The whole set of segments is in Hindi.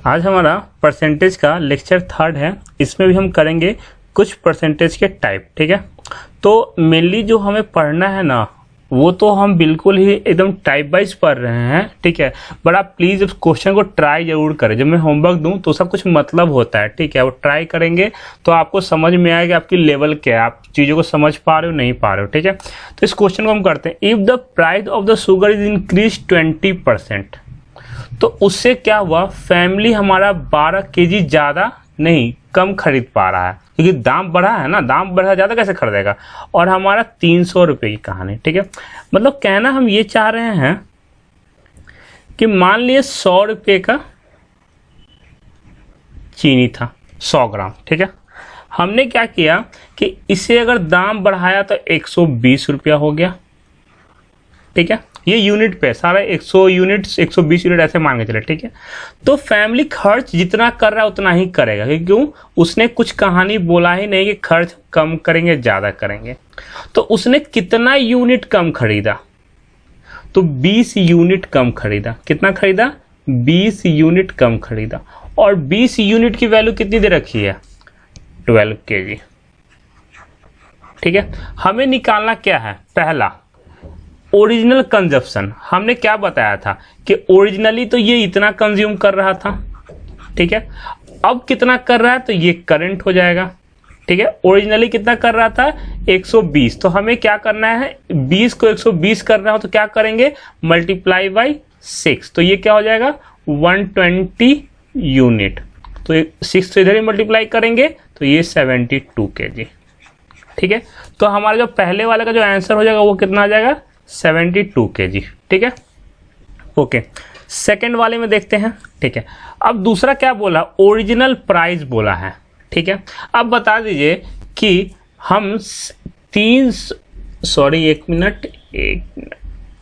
आज हमारा परसेंटेज का लेक्चर 3 है। इसमें भी हम करेंगे कुछ परसेंटेज के टाइप, ठीक है। तो मेनली जो हमें पढ़ना है ना, वो तो हम बिल्कुल ही एकदम टाइप वाइज पढ़ रहे हैं, ठीक है। बट आप प्लीज़ उस क्वेश्चन को ट्राई जरूर करें। जब मैं होमवर्क दूं तो सब कुछ मतलब होता है, ठीक है। वो ट्राई करेंगे तो आपको समझ में आएगा आपकी लेवल क्या है, आप चीज़ों को समझ पा रहे हो नहीं पा रहे हो, ठीक है। तो इस क्वेश्चन को हम करते हैं। If the price of the sugar is increase 20%, तो उससे क्या हुआ, फैमिली हमारा 12 केजी ज़्यादा नहीं कम खरीद पा रहा है, क्योंकि दाम बढ़ा है ना, दाम बढ़ा ज़्यादा कैसे खरीदेगा। और हमारा 300 रुपये की कहानी, ठीक है। मतलब कहना हम ये चाह रहे हैं कि मान लिए 100 रुपये का चीनी था, 100 ग्राम, ठीक है। हमने क्या किया कि इसे अगर दाम बढ़ाया तो 120 रुपया हो गया, ठीक है। ये यूनिट पे सारा 100 यूनिट्स 120 यूनिट ऐसे मान के चले, ठीक है। तो फैमिली खर्च जितना कर रहा है उतना ही करेगा, क्यों, उसने कुछ कहानी बोला ही नहीं कि खर्च कम करेंगे ज़्यादा करेंगे। तो उसने कितना यूनिट कम खरीदा, तो 20 यूनिट कम खरीदा। कितना खरीदा, 20 यूनिट कम खरीदा। और 20 यूनिट की वैल्यू कितनी दे रखी है, 12 केजी, ठीक है। हमें निकालना क्या है, पहला ओरिजिनल कंजप्शन। हमने क्या बताया था कि ओरिजिनली तो ये इतना कंज्यूम कर रहा था, ठीक है। अब कितना कर रहा है, तो ये करंट हो जाएगा, ठीक है। ओरिजिनली कितना कर रहा था, 120। तो हमें क्या करना है, 20 को 120 कर रहा हो तो क्या करेंगे, मल्टीप्लाई बाई 6। तो ये क्या हो जाएगा, 120 यूनिट। तो 6 तो इधर ही मल्टीप्लाई करेंगे तो ये 72 केजी, ठीक है। तो हमारा जो पहले वाले का जो आंसर हो जाएगा वो कितना आ जाएगा, 72 केजी, ठीक है। ओके, सेकेंड वाले में देखते हैं, ठीक है। अब दूसरा क्या बोला, ओरिजिनल प्राइस बोला है, ठीक है। अब बता दीजिए कि हम एक मिनट,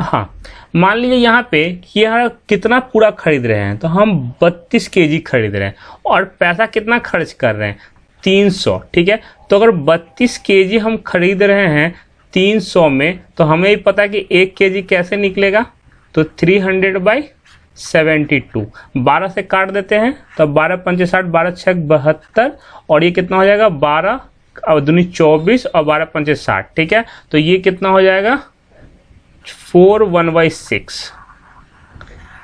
हाँ, मान लीजिए यहाँ पे कि यहाँ कितना पूरा खरीद रहे हैं, तो हम 32 केजी खरीद रहे हैं और पैसा कितना खर्च कर रहे हैं, 300, ठीक है। तो अगर 32 केजी हम खरीद रहे हैं 300 में, तो हमें ही पता है कि 1 केजी कैसे निकलेगा, तो 300/72, 12 से काट देते हैं तो 12 पंचे 60, 12 छक 72, और ये कितना हो जाएगा, 12 और दूनी 24 और 12 पंचे 60, ठीक है। तो ये कितना हो जाएगा, 4/1/6,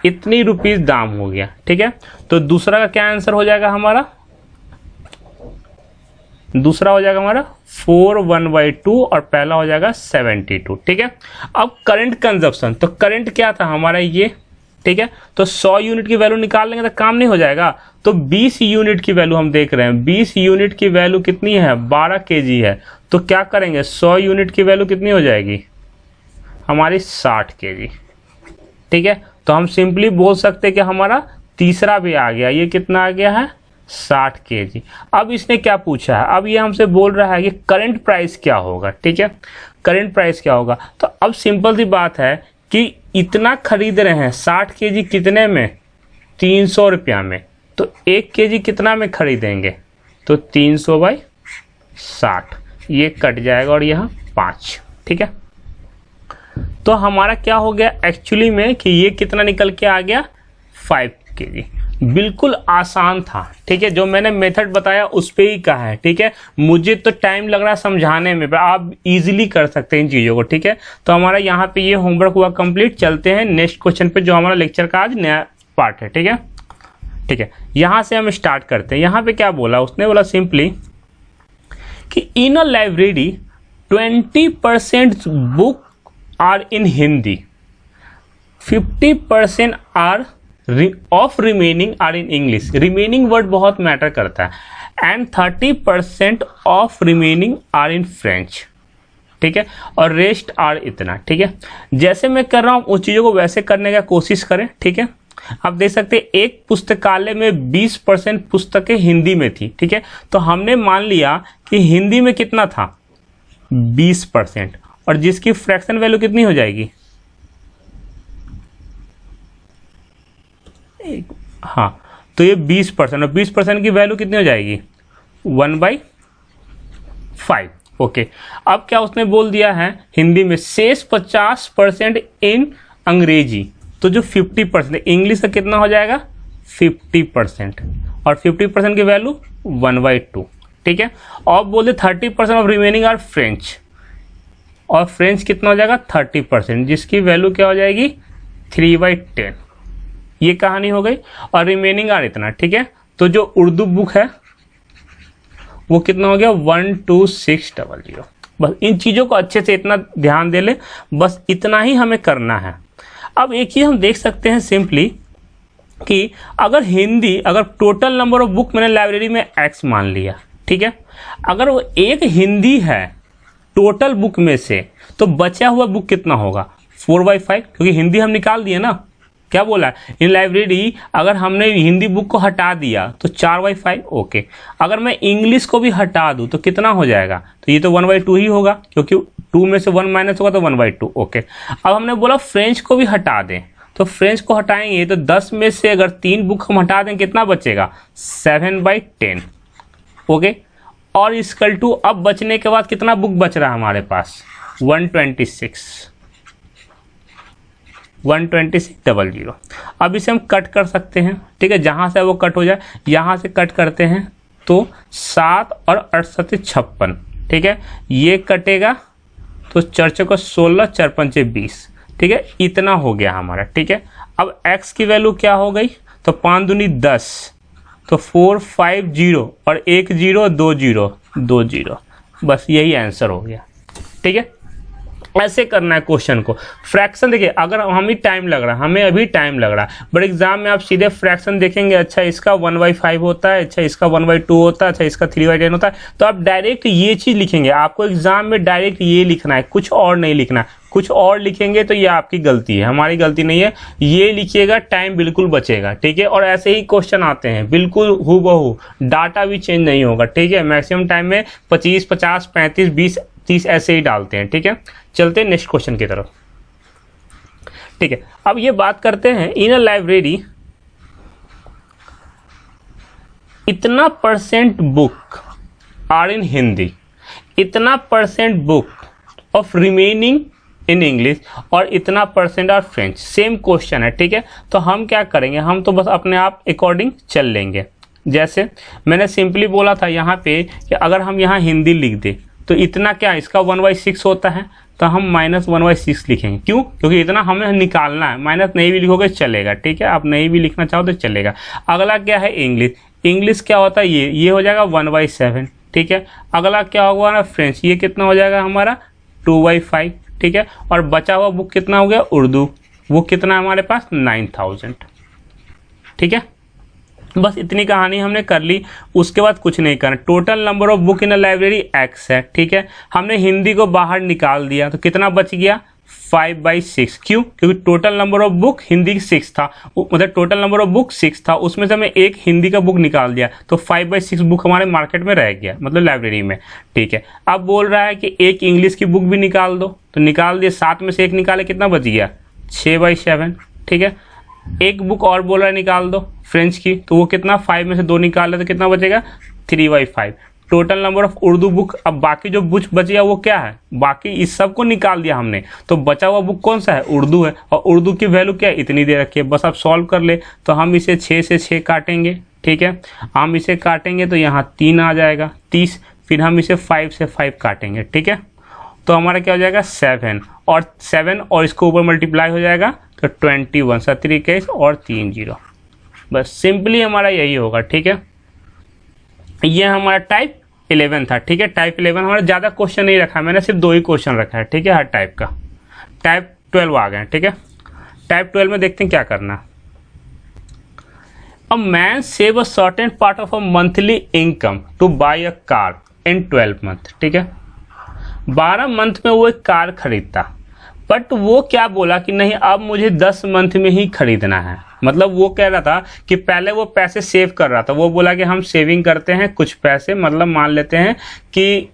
इतनी रुपीस दाम हो गया, ठीक है। तो दूसरा का क्या आंसर हो जाएगा हमारा, दूसरा हो जाएगा हमारा 4/1/2 और पहला हो जाएगा 72, ठीक है। अब करंट कंजप्शन, तो करंट क्या था हमारा ये, ठीक है। तो 100 यूनिट की वैल्यू निकाल लेंगे तो काम नहीं हो जाएगा। तो 20 यूनिट की वैल्यू हम देख रहे हैं, 20 यूनिट की वैल्यू कितनी है, 12 केजी है। तो क्या करेंगे, 100 यूनिट की वैल्यू कितनी हो जाएगी हमारी, 60 केजी, ठीक है। तो हम सिंपली बोल सकते हैं कि हमारा तीसरा भी आ गया, ये कितना आ गया है, 60 केजी। अब इसने क्या पूछा है, अब ये हमसे बोल रहा है कि करंट प्राइस क्या होगा, ठीक है। करंट प्राइस क्या होगा, तो अब सिंपल सी बात है कि इतना खरीद रहे हैं 60 केजी कितने में, 300 रुपया में। तो 1 केजी कितना में खरीदेंगे, तो 300/60, ये कट जाएगा और यहाँ 5, ठीक है। तो हमारा क्या हो गया एक्चुअली में कि ये कितना निकल के आ गया, 5 केजी। बिल्कुल आसान था, ठीक है। जो मैंने मेथड बताया उस पे ही कहा है, ठीक है। मुझे तो टाइम लग रहा है समझाने में, पर आप इजीली कर सकते हैं इन चीज़ों को, ठीक है। तो हमारा यहाँ पे ये होमवर्क हुआ कंप्लीट। चलते हैं नेक्स्ट क्वेश्चन पे, जो हमारा लेक्चर का आज नया पार्ट है, ठीक है। ठीक है, यहाँ से हम स्टार्ट करते हैं। यहाँ पे क्या बोला, उसने बोला सिंपली कि in a library 20% book are in Hindi, 50% are of remaining are in English. Remaining word बहुत मैटर करता है। And 30% of remaining are in French, ठीक है। और रेस्ट आर इतना, ठीक है। जैसे मैं कर रहा हूँ उस चीज़ों को वैसे करने का कोशिश करें, ठीक है। आप देख सकते हैं एक पुस्तकालय में 20% पुस्तकें हिंदी में थी, ठीक है। तो हमने मान लिया कि हिंदी में कितना था, 20%, और जिसकी फ्रैक्शन वैल्यू कितनी हो जाएगी, हाँ, तो ये 20%, और 20% की वैल्यू कितनी हो जाएगी, 1/5, ओके। अब क्या उसने बोल दिया है हिंदी में, शेष 50% इन अंग्रेजी, तो जो 50% इंग्लिश का कितना हो जाएगा 50% और 50% की वैल्यू 1/2, ठीक है। और बोले 30% ऑफ रिमेनिंग आर फ्रेंच, और फ्रेंच कितना हो जाएगा 30%, जिसकी वैल्यू क्या हो जाएगी 3/10। ये कहानी हो गई। और रिमेनिंग आर इतना, ठीक है। तो जो उर्दू बुक है वो कितना हो गया 12600। बस इन चीज़ों को अच्छे से इतना ध्यान दे ले, बस इतना ही हमें करना है। अब एक चीज़ हम देख सकते हैं सिंपली कि अगर हिंदी, अगर टोटल नंबर ऑफ बुक मैंने लाइब्रेरी में x मान लिया, ठीक है, अगर वो एक हिंदी है टोटल बुक में से, तो बचा हुआ बुक कितना होगा 4/5, क्योंकि हिंदी हम निकाल दिए ना। क्या बोला इन लाइब्रेरी, अगर हमने हिंदी बुक को हटा दिया तो 4/5, ओके। अगर मैं इंग्लिश को भी हटा दूं तो कितना हो जाएगा, तो ये तो 1/2 ही होगा, क्योंकि 2 में से 1 माइनस होगा तो 1/2, ओके। अब हमने बोला फ्रेंच को भी हटा दें, तो फ्रेंच को हटाएंगे तो 10 में से अगर 3 बुक हम हटा दें कितना बचेगा 7/10, ओके। और इसकल टू अब बचने के बाद कितना बुक बच रहा है हमारे पास 126,00। अब इसे हम कट कर सकते हैं, ठीक है। जहाँ से वो कट हो जाए, यहाँ से कट करते हैं तो 7 और 8 7 56, ठीक है। ये कटेगा तो 4 को 16, 4 5 20, ठीक है। इतना हो गया हमारा, ठीक है। अब x की वैल्यू क्या हो गई, तो 5 दूनी 10, तो 4 5 0 और 1 0 2 0 2 0, बस यही आंसर हो गया, ठीक है। ऐसे करना है क्वेश्चन को। फ्रैक्शन देखिए, अगर हमें टाइम लग रहा है, हमें अभी टाइम लग रहा है, बट एग्जाम में आप सीधे फ्रैक्शन देखेंगे, अच्छा इसका 1/5 होता है, अच्छा इसका 1/2 होता है, अच्छा इसका 3/10 होता है, तो आप डायरेक्ट ये चीज़ लिखेंगे। आपको एग्जाम में डायरेक्ट ये लिखना है, कुछ और नहीं लिखना है। कुछ और लिखेंगे तो ये आपकी गलती है, हमारी गलती नहीं है। ये लिखिएगा, टाइम बिल्कुल बचेगा, ठीक है। और ऐसे ही क्वेश्चन आते हैं बिल्कुल हूबहू, डाटा भी चेंज नहीं होगा, ठीक है। मैक्सिमम टाइम में 25 50 35 20 30 ऐसे ही डालते हैं, ठीक है। चलते हैं नेक्स्ट क्वेश्चन की तरफ, ठीक है। अब ये बात करते हैं इन अ लाइब्रेरी इतना % बुक आर इन हिंदी, इतना % book of remaining in English, और इतना % आर फ्रेंच। सेम क्वेश्चन है, ठीक है। तो हम क्या करेंगे, हम तो बस अपने आप अकॉर्डिंग चल लेंगे। जैसे मैंने सिंपली बोला था यहाँ पे कि अगर हम यहाँ हिंदी लिख दें तो इतना क्या, इसका 1/6 होता है, तो हम -1/6 लिखेंगे। क्यों, क्योंकि इतना हमें निकालना है। माइनस नहीं भी लिखोगे चलेगा, ठीक है। आप नहीं भी लिखना चाहो तो चलेगा। अगला क्या है इंग्लिश, इंग्लिश क्या होता है ये हो जाएगा 1/7, ठीक है। अगला क्या होगा ना फ्रेंच, ये कितना हो जाएगा हमारा 2/5, ठीक है। और बचा हुआ बुक कितना हो गया उर्दू, वो कितना है हमारे पास 9000, ठीक है। बस इतनी कहानी हमने कर ली, उसके बाद कुछ नहीं करना। Total number of book in a library x है, ठीक है। हमने हिंदी को बाहर निकाल दिया तो कितना बच गया 5/6। क्यों, क्योंकि total number of book Hindi 6 था, मतलब टोटल नंबर ऑफ बुक 6 था, उसमें से हमें एक हिंदी का बुक निकाल दिया तो 5/6 बुक हमारे मार्केट में रह गया, मतलब लाइब्रेरी में, ठीक है। अब बोल रहा है कि एक इंग्लिश की बुक भी निकाल दो, तो निकाल दिए, 7 में से एक निकाले, कितना बच गया 6/7, ठीक है। एक बुक और बोल रहा है निकाल दो फ्रेंच की, तो वो कितना 5 में से 2 निकाल ले तो कितना बचेगा 3/5। Total number of Urdu book, अब बाकी जो बुक बच गया वो क्या है, बाकी इस सब को निकाल दिया हमने, तो बचा हुआ बुक कौन सा है उर्दू है, और उर्दू की वैल्यू क्या है इतनी दे रखी है। बस आप सॉल्व कर ले, तो हम इसे 6 से 6 काटेंगे, ठीक है। हम इसे काटेंगे तो यहाँ 3 आ जाएगा 30, फिर हम इसे 5 से 5 काटेंगे, ठीक है। तो हमारा क्या हो जाएगा 7 और इसको ऊपर मल्टीप्लाई हो जाएगा तो 21, 7 21 और 3 0। बस सिंपली हमारा यही होगा, ठीक है। ये हमारा टाइप 11 था, ठीक है। टाइप 11 हमारा ज़्यादा क्वेश्चन नहीं रखा है, मैंने सिर्फ 2 ही क्वेश्चन रखा है, ठीक है, हर टाइप का। टाइप 12 आ गए, ठीक है। टाइप 12 में देखते हैं क्या करना। A man save a certain part of a monthly income to buy a car in 12 month, ठीक है। 12 मंथ में वो एक कार खरीदता, बट वो क्या बोला कि नहीं अब मुझे 10 मंथ में ही खरीदना है। मतलब वो कह रहा था कि पहले वो पैसे सेव कर रहा था, वो बोला कि हम सेविंग करते हैं कुछ पैसे, मतलब मान लेते हैं कि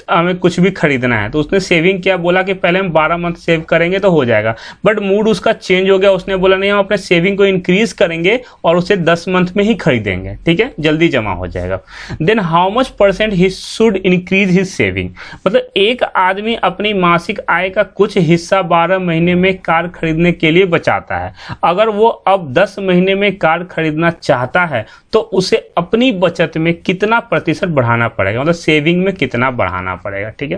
हमें कुछ भी खरीदना है, तो उसने सेविंग क्या बोला कि पहले हम 12 मंथ सेव करेंगे तो हो जाएगा, बट मूड उसका चेंज हो गया, उसने बोला नहीं हम अपने सेविंग को इंक्रीज करेंगे और उसे 10 मंथ में ही खरीदेंगे, ठीक है, जल्दी जमा हो जाएगा। Then how much percent he should increase his saving, मतलब एक आदमी अपनी मासिक आय का कुछ हिस्सा 12 महीने में कार खरीदने के लिए बचाता है। अगर वो अब 10 महीने में कार खरीदना चाहता है तो उसे अपनी बचत में कितना प्रतिशत बढ़ाना पड़ेगा, मतलब सेविंग में कितना बढ़ाना पड़ेगा, ठीक है।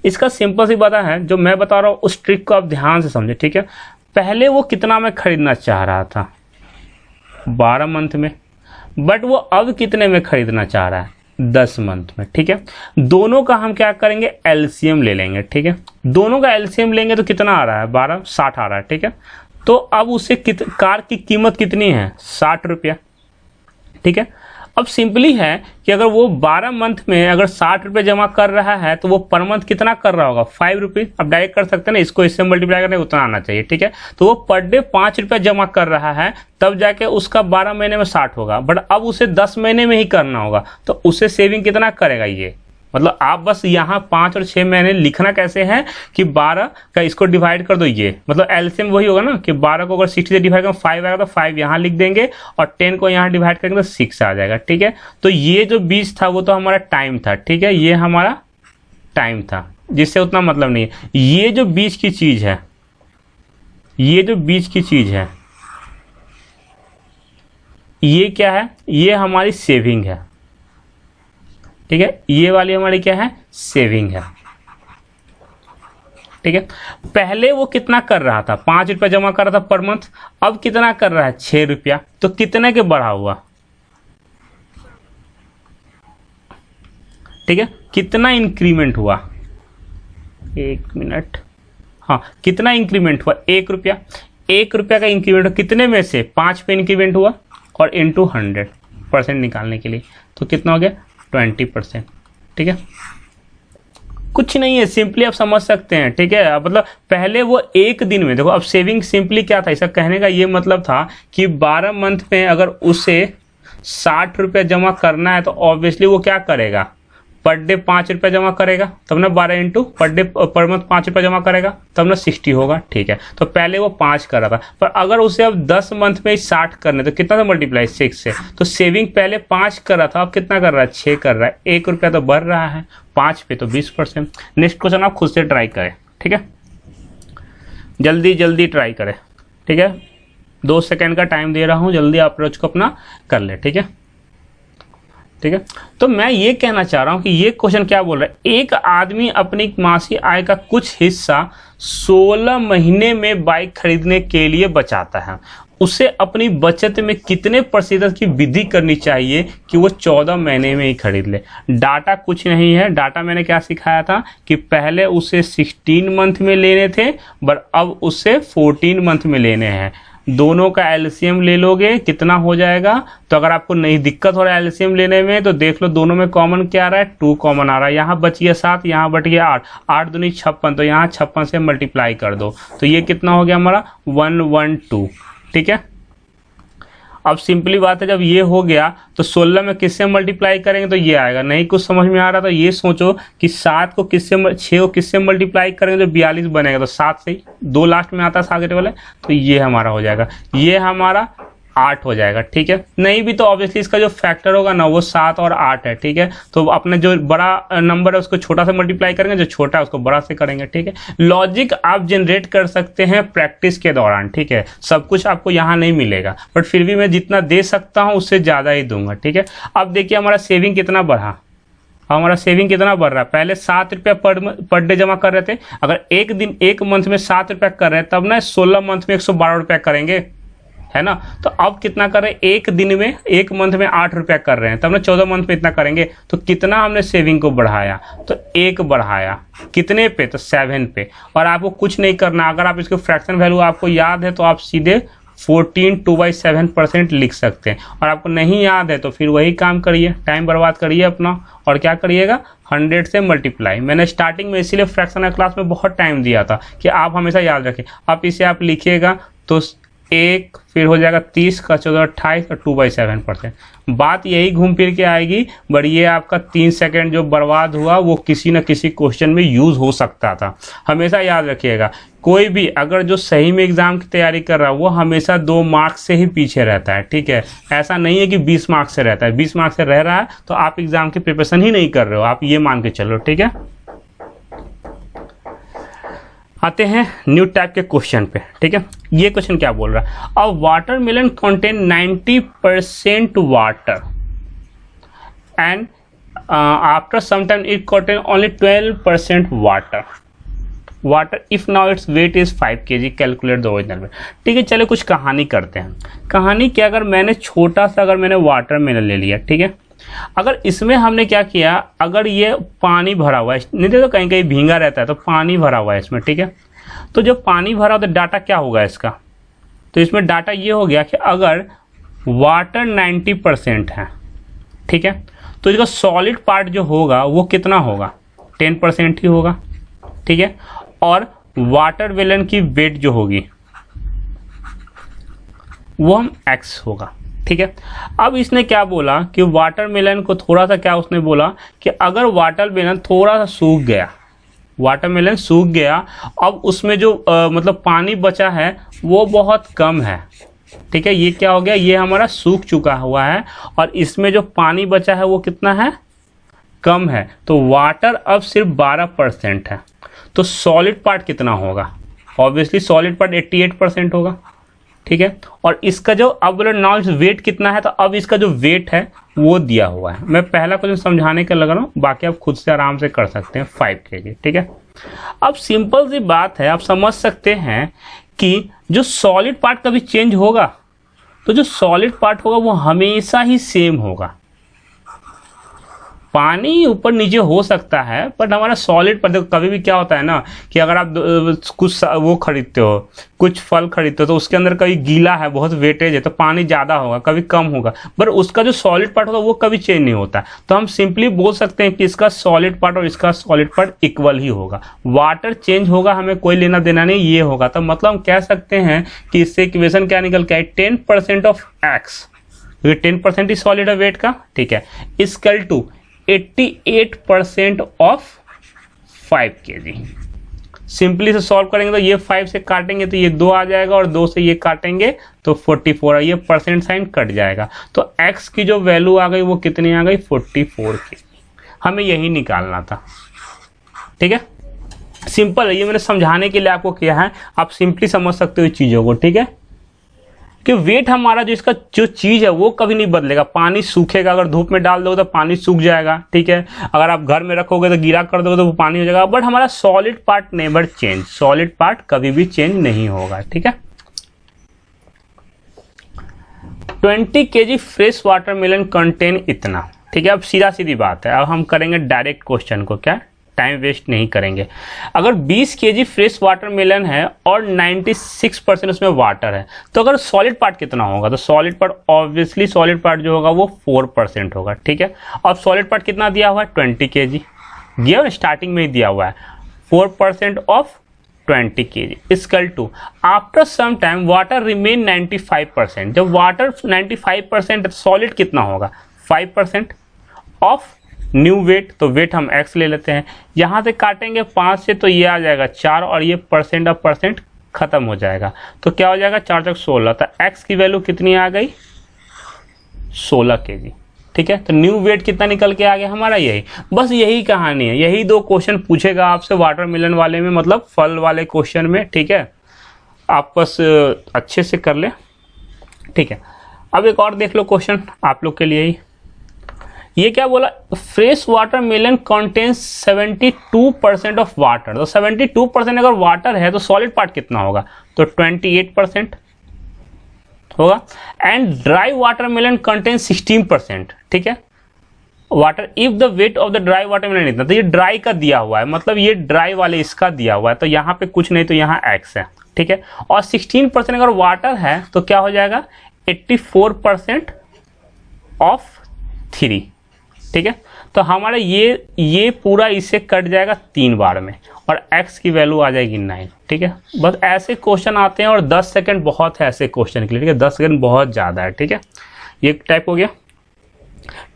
इसका सिंपल सी बात है, जो मैं बता रहा हूँ उस ट्रिक को आप ध्यान से समझे, ठीक है। पहले वो कितना में खरीदना चाह रहा था, 12 मंथ में, बट वो अब कितने में खरीदना चाह रहा है, 10 मंथ में, ठीक है। दोनों का हम क्या करेंगे, एलसीएम ले लेंगे, ठीक है। दोनों का एलसीएम लेंगे तो कितना आ रहा है, 12, 60 आ रहा है, ठीक है। तो अब उसे कार की कीमत कितनी है, 60 रुपया, ठीक है। अब सिंपली है कि अगर वो 12 मंथ में अगर 60 रुपये जमा कर रहा है तो वो पर मंथ कितना कर रहा होगा, 5 रुपीज़। अब डायरेक्ट कर सकते हैं ना, इसको इससे मल्टीप्लाई करने उतना आना चाहिए, ठीक है। तो वो पर डे 5 रुपये जमा कर रहा है, तब जाके उसका 12 महीने में 60 होगा, बट अब उसे 10 महीने में ही करना होगा, तो उसे सेविंग कितना करेगा ये, मतलब आप बस यहाँ 5 और 6 महीने लिखना कैसे है कि 12 का इसको डिवाइड कर दो, ये मतलब एलसीएम वही होगा ना कि 12 को अगर 60 से डिवाइड करें 5 आएगा, तो 5 यहाँ लिख देंगे और 10 को यहाँ डिवाइड करेंगे तो 6 आ जाएगा, ठीक है। तो ये जो 20 था वो तो हमारा टाइम था, ठीक है, ये हमारा टाइम था, जिससे उतना मतलब नहीं है। ये जो बीच की चीज़ है, ये जो बीच की चीज़ है, ये क्या है, ये हमारी सेविंग है, ठीक है। ये वाली हमारी क्या है, सेविंग है, ठीक है। पहले वो कितना कर रहा था, 5 रुपया जमा कर रहा था पर मंथ, अब कितना कर रहा है, 6 रुपया, तो कितने के बढ़ा हुआ, ठीक है, कितना इंक्रीमेंट हुआ, 1 मिनट, हाँ, कितना इंक्रीमेंट हुआ, 1 रुपया। 1 रुपया का इंक्रीमेंट कितने में से, 5 पे इंक्रीमेंट हुआ, और इंटू 100% निकालने के लिए तो कितना हो गया, 20%, ठीक है। कुछ नहीं है, सिंपली आप समझ सकते हैं, ठीक है। मतलब पहले वो एक दिन में, देखो अब सेविंग सिंपली क्या था, इसका कहने का ये मतलब था कि 12 मंथ में अगर उसे 60 रुपये जमा करना है तो ऑब्वियसली वो क्या करेगा, पर डे 5 रुपये जमा करेगा, तब ना 12 into per day per month 5 रुपये जमा करेगा, तब ना 60 होगा, ठीक है। तो पहले वो 5 कर रहा था, पर अगर उसे अब 10 मंथ में 60 करने तो कितना था मल्टीप्लाई 6 से, तो सेविंग पहले 5 कर रहा था, अब कितना कर रहा है, 6 कर रहा है, 1 रुपया तो बढ़ रहा है, 5 पे तो 20%। नेक्स्ट क्वेश्चन आप खुद से ट्राई करें, ठीक है, जल्दी जल्दी ट्राई करें, ठीक है। 2 सेकेंड का टाइम दे रहा हूँ, जल्दी आप अप्रोच को अपना कर ले, ठीक है, ठीक है। तो मैं ये कहना चाह रहा हूं कि ये क्वेश्चन क्या बोल रहा है, एक आदमी अपनी मासिक आय का कुछ हिस्सा 16 महीने में बाइक खरीदने के लिए बचाता है, उसे अपनी बचत में कितने प्रतिशत की वृद्धि करनी चाहिए कि वो 14 महीने में ही खरीद ले। डाटा कुछ नहीं है, डाटा मैंने क्या सिखाया था कि पहले उसे 16 मंथ में लेने थे, बट अब उसे 14 मंथ में लेने हैं। दोनों का एलसीएम ले लोगे कितना हो जाएगा, तो अगर आपको नहीं दिक्कत हो रहा है एलसीएम लेने में तो देख लो दोनों में कॉमन क्या आ रहा है, 2 कॉमन आ रहा है, यहाँ बच गया 7, यहाँ बच गया 8, 8 दूनी 56, तो यहाँ 56 से मल्टीप्लाई कर दो, तो ये कितना हो गया हमारा 112, ठीक है। अब सिंपली बात है, जब ये हो गया तो 16 में किससे मल्टीप्लाई करेंगे तो ये आएगा। नहीं कुछ समझ में आ रहा तो ये सोचो कि 7 को किससे 6 को किससे मल्टीप्लाई करेंगे तो 42 बनेगा, तो 7 से ही 2 लास्ट में आता है सागेट वाले, तो ये हमारा हो जाएगा, ये हमारा 8 हो जाएगा, ठीक है। नहीं भी तो ऑब्वियसली इसका जो फैक्टर होगा ना वो 7 और 8 है, ठीक है। तो अपने जो बड़ा नंबर है उसको छोटा से मल्टीप्लाई करेंगे, जो छोटा है उसको बड़ा से करेंगे, ठीक है। लॉजिक आप जनरेट कर सकते हैं प्रैक्टिस के दौरान, ठीक है। सब कुछ आपको यहाँ नहीं मिलेगा, बट फिर भी मैं जितना दे सकता हूँ उससे ज़्यादा ही दूंगा, ठीक है। अब देखिए हमारा सेविंग कितना बढ़ा, हमारा सेविंग कितना बढ़ रहा है, पहले 7 रुपया पर डे जमा कर रहे थे, अगर एक मंथ में 7 रुपया कर रहे हैं तब ना 16 मंथ में 112 रुपया करेंगे, है ना। तो अब कितना कर रहे हैं, एक दिन में, एक मंथ में 8 रुपया कर रहे हैं, तब ना 14 मंथ पे इतना करेंगे, तो कितना हमने सेविंग को बढ़ाया, तो 1 बढ़ाया, कितने पे, तो 7 पे। और आपको कुछ नहीं करना, अगर आप इसको फ्रैक्शन वैल्यू आपको याद है तो आप सीधे 14 2/7% लिख सकते हैं, और आपको नहीं याद है तो फिर वही काम करिए, टाइम बर्बाद करिए अपना, और क्या करिएगा 100 से मल्टीप्लाई। मैंने स्टार्टिंग में इसीलिए फ्रैक्शन क्लास में बहुत टाइम दिया था कि आप हमेशा याद रखें। अब इसे आप लिखिएगा तो 1, फिर हो जाएगा 30 का 14 28 और 2/7%। बात यही घूम फिर के आएगी, बट ये आपका 3 सेकंड जो बर्बाद हुआ वो किसी न किसी क्वेश्चन में यूज़ हो सकता था। हमेशा याद रखिएगा, कोई भी अगर जो सही में एग्ज़ाम की तैयारी कर रहा है वो हमेशा 2 मार्क्स से ही पीछे रहता है, ठीक है। ऐसा नहीं है कि 20 मार्क्स से रहता है। 20 मार्क्स से रह रहा है तो आप एग्ज़ाम की प्रिपरेशन ही नहीं कर रहे हो, आप ये मान के चलो, ठीक है। आते हैं न्यू टाइप के क्वेश्चन पे, ठीक है। ये क्वेश्चन क्या बोल रहा है, a watermelon contain 90% water and after some time it contain only 12% water if now its weight is 5 kg, calculate the original weight. ठीक है, चलो कुछ कहानी करते हैं। कहानी क्या, अगर मैंने छोटा सा वाटरमेलन ले लिया, ठीक है, अगर इसमें हमने क्या किया, अगर ये पानी भरा हुआ है, नहीं तो कहीं कहीं भींगा रहता है तो पानी भरा हुआ है इसमें, ठीक है। तो जब पानी भरा हो तो डाटा क्या होगा इसका, तो इसमें डाटा ये हो गया कि अगर वाटर 90% है, ठीक है, तो इसका सॉलिड पार्ट जो होगा वो कितना होगा, 10% ही होगा, ठीक है। और वाटरमेलन की वेट जो होगी वो हम x होगा, ठीक है। अब इसने क्या बोला कि वाटरमेलन को थोड़ा सा, क्या उसने बोला कि अगर वाटरमेलन थोड़ा सा सूख गया, वाटरमेलन सूख गया, अब उसमें जो मतलब पानी बचा है वो बहुत कम है, ठीक है। ये क्या हो गया, ये हमारा सूख चुका हुआ है और इसमें जो पानी बचा है वो कितना है, कम है। तो वाटर अब सिर्फ 12% है, तो सॉलिड पार्ट कितना होगा, ऑब्वियसली सॉलिड पार्ट 88% होगा, ठीक है। और इसका जो अब नाउ वेट कितना है, तो अब इसका जो वेट है वो दिया हुआ है। मैं पहला क्वेश्चन समझाने का लगा रहा हूँ, बाकी आप खुद से आराम से कर सकते हैं, 5 kg, ठीक है। अब सिंपल सी बात है, आप समझ सकते हैं कि जो सॉलिड पार्ट कभी चेंज होगा, तो जो सॉलिड पार्ट होगा वो हमेशा ही सेम होगा। पानी ऊपर नीचे हो सकता है, बट हमारा सॉलिड पर देखो, कभी भी क्या होता है ना कि अगर आप कुछ वो खरीदते हो, कुछ फल खरीदते हो, तो उसके अंदर कभी गीला है, बहुत वेटेज है, तो पानी ज़्यादा होगा, कभी कम होगा, पर उसका जो सॉलिड पार्ट होगा वो कभी चेंज नहीं होता। तो हम सिंपली बोल सकते हैं कि इसका सॉलिड पार्ट और इसका सॉलिड पार्ट इक्वल ही होगा। वाटर चेंज होगा, हमें कोई लेना देना नहीं, ये होगा। तो मतलब हम कह सकते हैं कि इससे इक्वेशन क्या निकल के आए, 10% ऑफ एक्स, 10% ही सॉलिड है वेट का, ठीक है, equal to 88% of 5 kg। Simply से सॉल्व करेंगे तो ये 5 से काटेंगे तो ये 2 आ जाएगा और 2 से ये काटेंगे तो 44, ये परसेंट साइन कट जाएगा। तो x की जो वैल्यू आ गई वो कितनी आ गई, 44 kg। हमें यही निकालना था, ठीक है। सिंपल है, ये मैंने समझाने के लिए आपको किया है, आप सिंपली समझ सकते हो चीज़ों को, ठीक है। कि वेट हमारा जो इसका जो चीज़ है वो कभी नहीं बदलेगा। पानी सूखेगा, अगर धूप में डाल दोगे तो पानी सूख जाएगा, ठीक है। अगर आप घर में रखोगे तो गीला कर दोगे तो वो पानी हो जाएगा, बट हमारा solid part never change, solid part कभी भी चेंज नहीं होगा, ठीक है। 20 kg फ्रेश वाटरमेलन कंटेन इतना, ठीक है। अब सीधा सीधी बात है, अब हम करेंगे डायरेक्ट क्वेश्चन को, क्या टाइम वेस्ट नहीं करेंगे। अगर 20 kg फ्रेश वाटरमेलन है और 96% उसमें वाटर है, तो अगर सॉलिड पार्ट कितना होगा, तो solid part obviously solid part जो होगा वो 4% होगा, ठीक है। अब सॉलिड पार्ट कितना दिया हुआ है, 20 kg दिया हुआ, स्टार्टिंग में ही दिया हुआ है, 4% of 20 kg equal to after some time water remain 95%। जब वाटर 95% सॉलिड कितना होगा, 5% ऑफ न्यू वेट, तो वेट हम x ले लेते हैं, यहाँ से काटेंगे 5 से तो ये आ जाएगा 4 और ये परसेंट ऑफ परसेंट खत्म हो जाएगा, तो क्या हो जाएगा 4 चौक 16, तो x की वैल्यू कितनी आ गई, 16 kg, ठीक है। तो न्यू वेट कितना निकल के आ गया हमारा, यही, बस यही कहानी है। यही 2 क्वेश्चन पूछेगा आपसे वाटरमेलन वाले में, मतलब फल वाले क्वेश्चन में, ठीक है। आप बस अच्छे से कर ले, ठीक है। अब एक और देख लो क्वेश्चन आप लोग के लिए ही। ये क्या बोला, fresh watermelon contains 72% of water. तो 72% अगर वाटर है तो सॉलिड पार्ट कितना होगा, तो 28% होगा। एंड ड्राई वाटरमेलन कंटेन्स 16%, ठीक है, water if the weight of the dry watermelon इतना। तो ये ड्राई का दिया हुआ है, मतलब ये ड्राई वाले इसका दिया हुआ है, तो यहाँ पे कुछ नहीं, तो यहाँ x है, ठीक है। और 16% अगर वाटर है तो क्या हो जाएगा, 84% ऑफ 3, ठीक है। तो हमारा ये पूरा इससे कट जाएगा 3 बार में और x की वैल्यू आ जाएगी 9, ठीक है। बस ऐसे क्वेश्चन आते हैं और 10 सेकंड बहुत है ऐसे क्वेश्चन के लिए, ठीक है। 10 सेकंड बहुत ज़्यादा है, ठीक है। ये टाइप हो गया।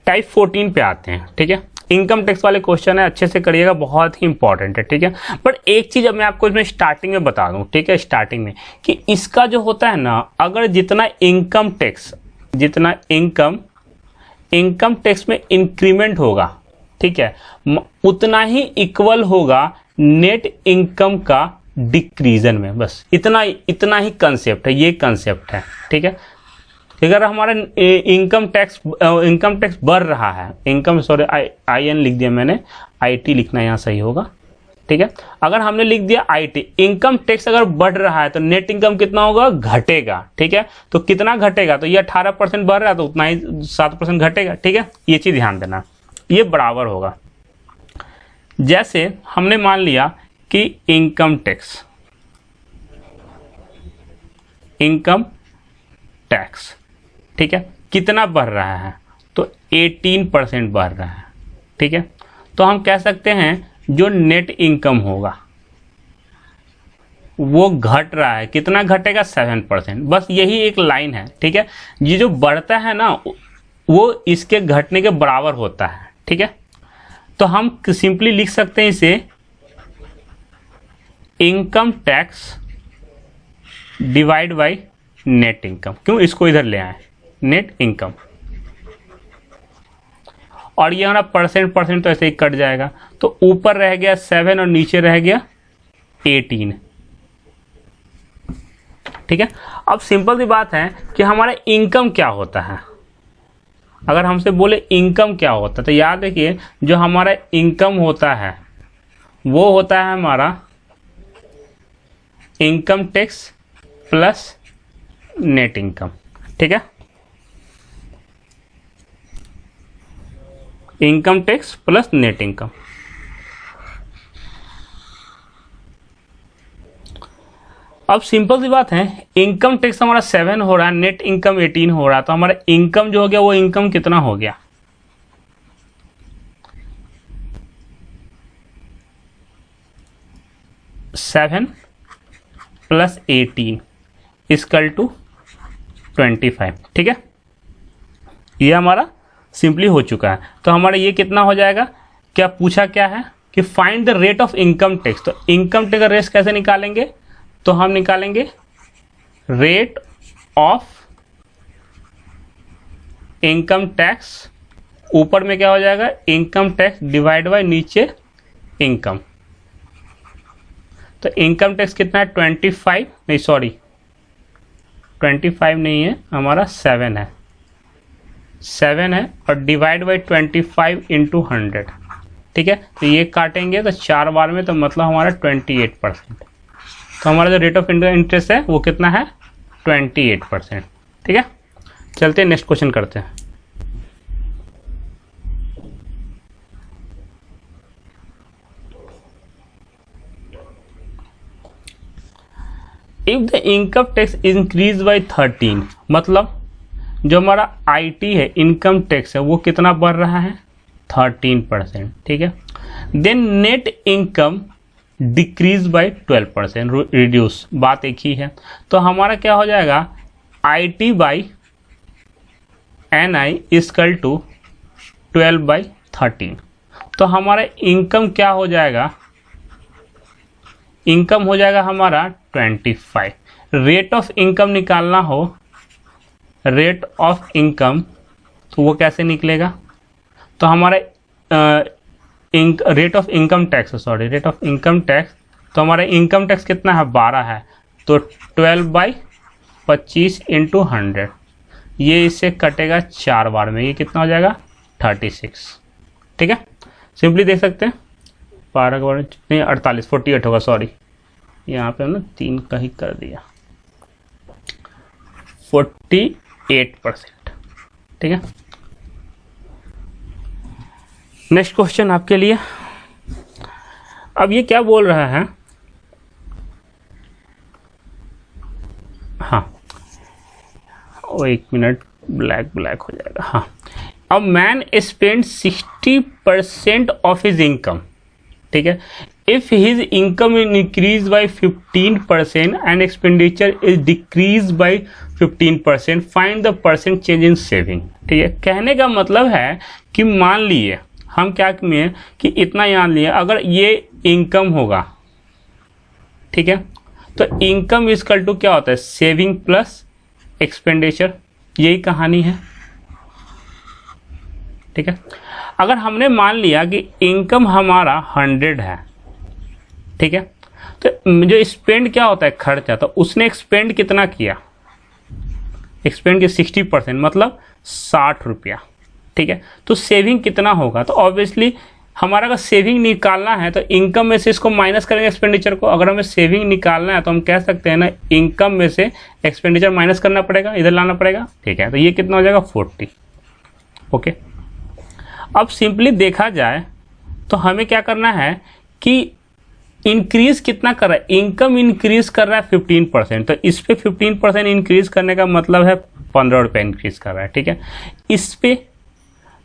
टाइप 14 पे आते हैं, ठीक है। इनकम टैक्स वाले क्वेश्चन है, अच्छे से करिएगा, बहुत ही इंपॉर्टेंट है, ठीक है। बट एक चीज़ अब मैं आपको इसमें स्टार्टिंग में बता दूं, ठीक है, स्टार्टिंग में कि इसका जो होता है ना, अगर जितना इनकम टैक्स में इंक्रीमेंट होगा, ठीक है, उतना ही इक्वल होगा नेट इनकम का डिक्रीजन में। बस इतना ही कंसेप्ट है, ये कंसेप्ट है, ठीक है। अगर हमारा इनकम टैक्स बढ़ रहा है, IN लिख दिया मैंने, IT लिखना यहाँ सही होगा, ठीक है। अगर हमने लिख दिया IT, इनकम टैक्स अगर बढ़ रहा है तो नेट इनकम कितना होगा, घटेगा, ठीक है। तो कितना घटेगा, तो ये 18% बढ़ रहा है तो उतना ही 7% घटेगा, ठीक है। ये चीज़ ध्यान देना, ये बराबर होगा। जैसे हमने मान लिया कि इनकम टैक्स, ठीक है, कितना बढ़ रहा है, तो 18% बढ़ रहा है, ठीक है। तो हम कह सकते हैं जो नेट इनकम होगा वो घट रहा है, कितना घटेगा, 7%। बस यही एक लाइन है, ठीक है। ये जो बढ़ता है ना वो इसके घटने के बराबर होता है, ठीक है। तो हम सिंपली लिख सकते हैं इसे income tax divide by net income. क्यों, इसको इधर ले आए, नेट इनकम, और ये हमारा परसेंट तो ऐसे ही कट जाएगा, तो ऊपर रह गया 7 और नीचे रह गया 18, ठीक है। अब सिंपल सी बात है कि हमारा इनकम क्या होता है। अगर हमसे बोले इनकम क्या होता है, तो याद रखिए जो हमारा इनकम होता है वो होता है हमारा income tax plus net income, ठीक है। Income tax plus net income. अब सिंपल सी बात है, इनकम टैक्स हमारा 7 हो रहा है, नेट इनकम 18 हो रहा है, तो हमारा इनकम जो हो गया वो इनकम कितना हो गया, 7 प्लस 18 इक्वल टू 25, ठीक है। ये हमारा सिंपली हो चुका है। तो हमारा ये कितना हो जाएगा, क्या पूछा क्या है कि find the rate of income tax. तो इनकम टैक्स का रेट कैसे निकालेंगे, तो हम निकालेंगे रेट ऑफ इनकम टैक्स, ऊपर में क्या हो जाएगा, इनकम टैक्स डिवाइड बाय नीचे इनकम। तो इनकम टैक्स कितना है, 25 नहीं, सॉरी 25 नहीं है, हमारा 7 है, 7 है, और डिवाइड बाई 25 इंटू 100, ठीक है। तो ये काटेंगे तो 4 बार में, तो मतलब हमारा 28%। तो हमारा जो रेट ऑफ इंटरेस्ट है वो कितना है, 28%, ठीक है। चलते हैं नेक्स्ट क्वेश्चन करते हैं। If the income tax increase by 13, मतलब जो हमारा IT है, इनकम टैक्स है, वो कितना बढ़ रहा है, 13%, ठीक है। Then net income decrease by 12%, reduce, बात एक ही है। तो हमारा क्या हो जाएगा, IT by NI equal to 12/13। तो हमारा इनकम क्या हो जाएगा, इनकम हो जाएगा हमारा 25। रेट ऑफ इनकम निकालना हो, रेट ऑफ इनकम, तो वो कैसे निकलेगा, तो हमारा rate of income tax, sorry rate of income tax, तो हमारा इनकम टैक्स कितना है, 12 है, तो 12/25 इंटू 100, ये इससे कटेगा 4 बार में, ये कितना हो जाएगा, 36, ठीक है। सिंपली देख सकते हैं 12 का बार नहीं 48, 48 होगा, सॉरी यहाँ पे हमने 3 का ही कर दिया, 48%, ठीक है। नेक्स्ट क्वेश्चन आपके लिए। अब ये क्या बोल रहा है, हाँ, 1 मिनट, ब्लैक हो जाएगा, हाँ। अब man spend 60% of his income, ठीक है, if his income increase by 15% and expenditure is decrease by 15%, find the percent change in saving. ठीक है, कहने का मतलब है कि मान लिए हम क्या किए कि इतना मान लिए, अगर ये इनकम होगा, ठीक है, तो इनकम इजकल टू क्या होता है, सेविंग प्लस एक्सपेंडिचर, यही कहानी है। ठीक है, अगर हमने मान लिया कि इनकम हमारा 100 है, ठीक है, तो जो स्पेंड क्या होता है, खर्चा, तो उसने एक्सपेंड कितना किया, एक्सपेंड के 60%, मतलब 60 रुपया। ठीक है, तो सेविंग कितना होगा, तो ऑब्वियसली हमारा अगर सेविंग निकालना है तो इनकम में से इसको माइनस करेंगे एक्सपेंडिचर को। अगर हमें सेविंग निकालना है तो हम कह सकते हैं ना, इनकम में से एक्सपेंडिचर माइनस करना पड़ेगा, इधर लाना पड़ेगा। ठीक है, तो ये कितना हो जाएगा, 40। ओके, अब सिंपली देखा जाए तो हमें क्या करना है कि इंक्रीज कितना कर रहा है, इनकम इंक्रीज कर रहा है 15%, तो इस पे 15% इंक्रीज करने का मतलब है 15 रुपये इंक्रीज कर रहा है। ठीक है, इस पे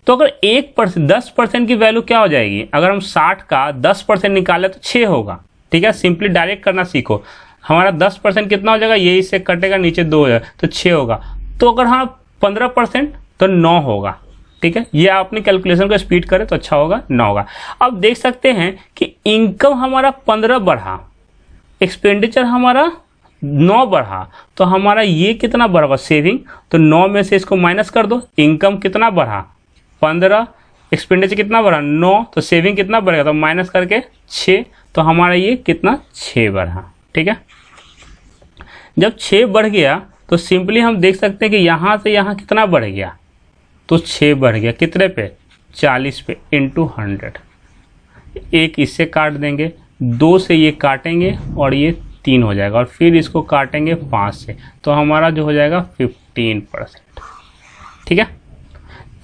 तो अगर 1% 10% की वैल्यू क्या हो जाएगी, अगर हम 60 का 10% निकाले तो 6 होगा। ठीक है, सिंपली डायरेक्ट करना सीखो, हमारा 10% कितना हो जाएगा, ये इससे कटेगा, नीचे 2 हो जाएगा तो 6 होगा। तो अगर हाँ 15% तो 9 होगा। ठीक है, ये आपने कैलकुलेशन को स्पीड करें तो अच्छा होगा, 9 होगा। अब देख सकते हैं कि इनकम हमारा 15 बढ़ा, एक्सपेंडिचर हमारा 9 बढ़ा, तो हमारा ये कितना बढ़ा, सेविंग, तो 9 में से इसको माइनस कर दो, इनकम कितना बढ़ा 15, एक्सपेंडिचर कितना बढ़ा 9, तो सेविंग कितना बढ़ेगा, तो माइनस करके 6, तो हमारा ये कितना 6 बढ़ा। ठीक है, जब 6 बढ़ गया तो सिंपली हम देख सकते हैं कि यहाँ से यहाँ कितना बढ़ गया, तो 6 बढ़ गया, कितने पे, 40 पे, इंटू 100। एक इससे काट देंगे, 2 से ये काटेंगे और ये 3 हो जाएगा, और फिर इसको काटेंगे 5 से, तो हमारा जो हो जाएगा 15%। ठीक है,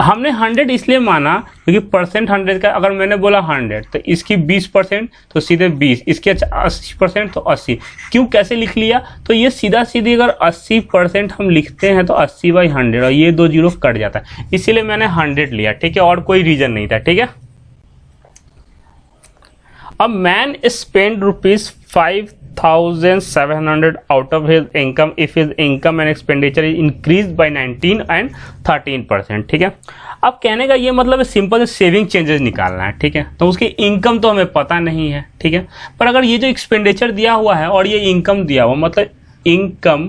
हमने 100 इसलिए माना क्योंकि परसेंट 100 का, अगर मैंने बोला 100 तो इसकी 20% तो सीधे 20, इसके 80% तो 80। क्यों, कैसे लिख लिया, तो ये सीधा सीधी अगर 80% हम लिखते हैं तो 80/100, और ये 2 जीरो कट जाता है, इसीलिए मैंने 100 लिया। ठीक है, और कोई रीजन नहीं था। ठीक है, अब man spend ₹5,700 out of his income if his income and expenditure is increase by 19 and 13%। ठीक है, अब कहने का ये मतलब है सिंपल सेविंग चेंजेस निकालना है। ठीक है, तो उसकी इनकम तो हमें पता नहीं है। ठीक है, पर अगर ये जो एक्सपेंडिचर दिया हुआ है और ये इनकम दिया हुआ, मतलब इनकम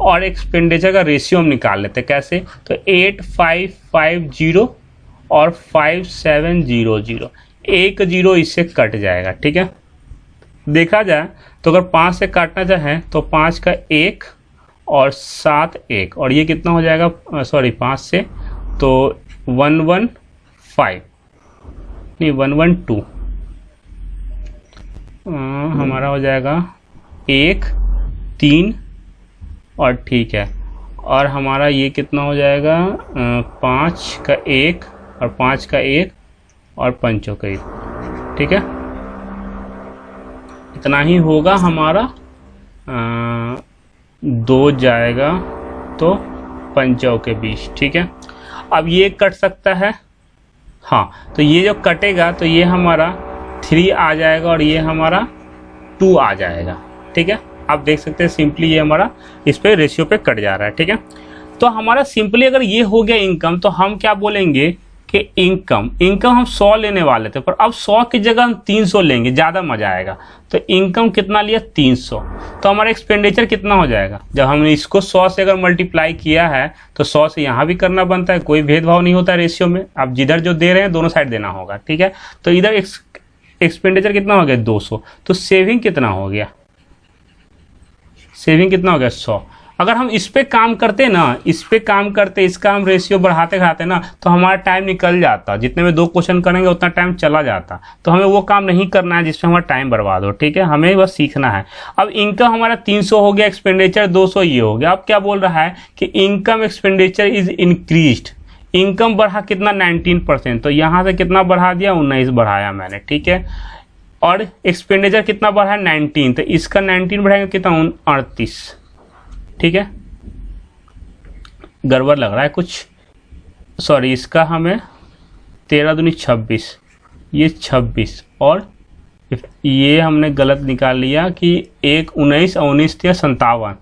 और एक्सपेंडिचर का रेशियो हम निकाल लेते हैं। कैसे, तो 8550 और 5700, एक जीरो इससे कट जाएगा। ठीक है, देखा जाए तो अगर 5 से काटना चाहें तो 5 का 1 और 7 1, और ये कितना हो जाएगा, सॉरी 5 से तो 115 नहीं 112, हमारा हो जाएगा 1 3, और ठीक है, और हमारा ये कितना हो जाएगा 5 का 1 और 5 का 1 और 5 का 1। ठीक है, इतना ही होगा हमारा, 2 जाएगा तो 5 के 20। ठीक है, अब ये कट सकता है, हाँ, तो ये जो कटेगा तो ये हमारा 3 आ जाएगा और ये हमारा 2 आ जाएगा। ठीक है, आप देख सकते हैं सिंपली ये हमारा इस पे रेशियो पे कट जा रहा है। ठीक है, तो हमारा सिंपली अगर ये हो गया इनकम, तो हम क्या बोलेंगे कि इनकम हम 100 लेने वाले थे, पर अब 100 की जगह हम 300 लेंगे, ज़्यादा मजा आएगा। तो इनकम कितना लिया, 300, तो हमारा एक्सपेंडिचर कितना हो जाएगा, जब हमने इसको 100 से अगर मल्टीप्लाई किया है तो 100 से यहाँ भी करना बनता है, कोई भेदभाव नहीं होता है रेशियो में, आप जिधर जो दे रहे हैं दोनों साइड देना होगा। ठीक है, तो इधर एक्सपेंडिचर कितना हो गया 200, तो सेविंग कितना हो गया, सेविंग कितना हो गया 100। अगर हम इस पे काम करते ना, इस पे काम करते, इसका हम रेशियो बढ़ाते खाते ना, तो हमारा टाइम निकल जाता, जितने में 2 क्वेश्चन करेंगे उतना टाइम चला जाता। तो हमें वो काम नहीं करना है जिसमें हमारा टाइम बर्बाद हो। ठीक है, हमें बस सीखना है। अब इनकम हमारा 300 हो गया, एक्सपेंडिचर 200 ये हो गया। अब क्या बोल रहा है कि income expenditure is increased, income बढ़ा कितना 19%, तो यहाँ से कितना बढ़ा दिया 19 बढ़ाया मैंने। ठीक है, और एक्सपेंडिचर कितना बढ़ा 19, तो इसका 19 बढ़ाएंगे कितना 38। ठीक है, गड़बड़ लग रहा है कुछ, सॉरी इसका हमें 13 दूनी 26, ये 26 और ये हमने गलत निकाल लिया कि एक 19 और 19 थे 57,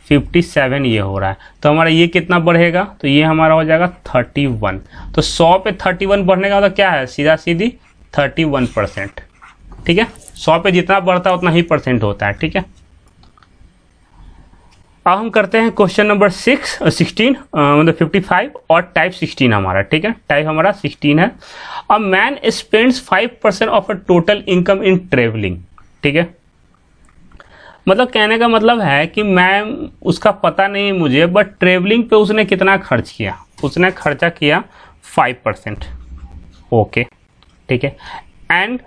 57 ये हो रहा है। तो हमारा ये कितना बढ़ेगा, तो ये हमारा हो जाएगा 31। तो 100 पे 31 बढ़ने का मतलब क्या है, सीधा सीधी 31%। ठीक है, 100 पे जितना बढ़ता है उतना ही परसेंट होता है। ठीक है, अब हम करते हैं क्वेश्चन नंबर 16 मतलब 55 और टाइप 16 हमारा। ठीक है, टाइप हमारा 16 है। A man spends 5% of a total income in travelling. ठीक है, मतलब कहने का मतलब है कि मैं उसका पता नहीं मुझे, बट ट्रेवलिंग पे उसने कितना खर्च किया, उसने खर्चा किया 5%। ओके, ठीक है, end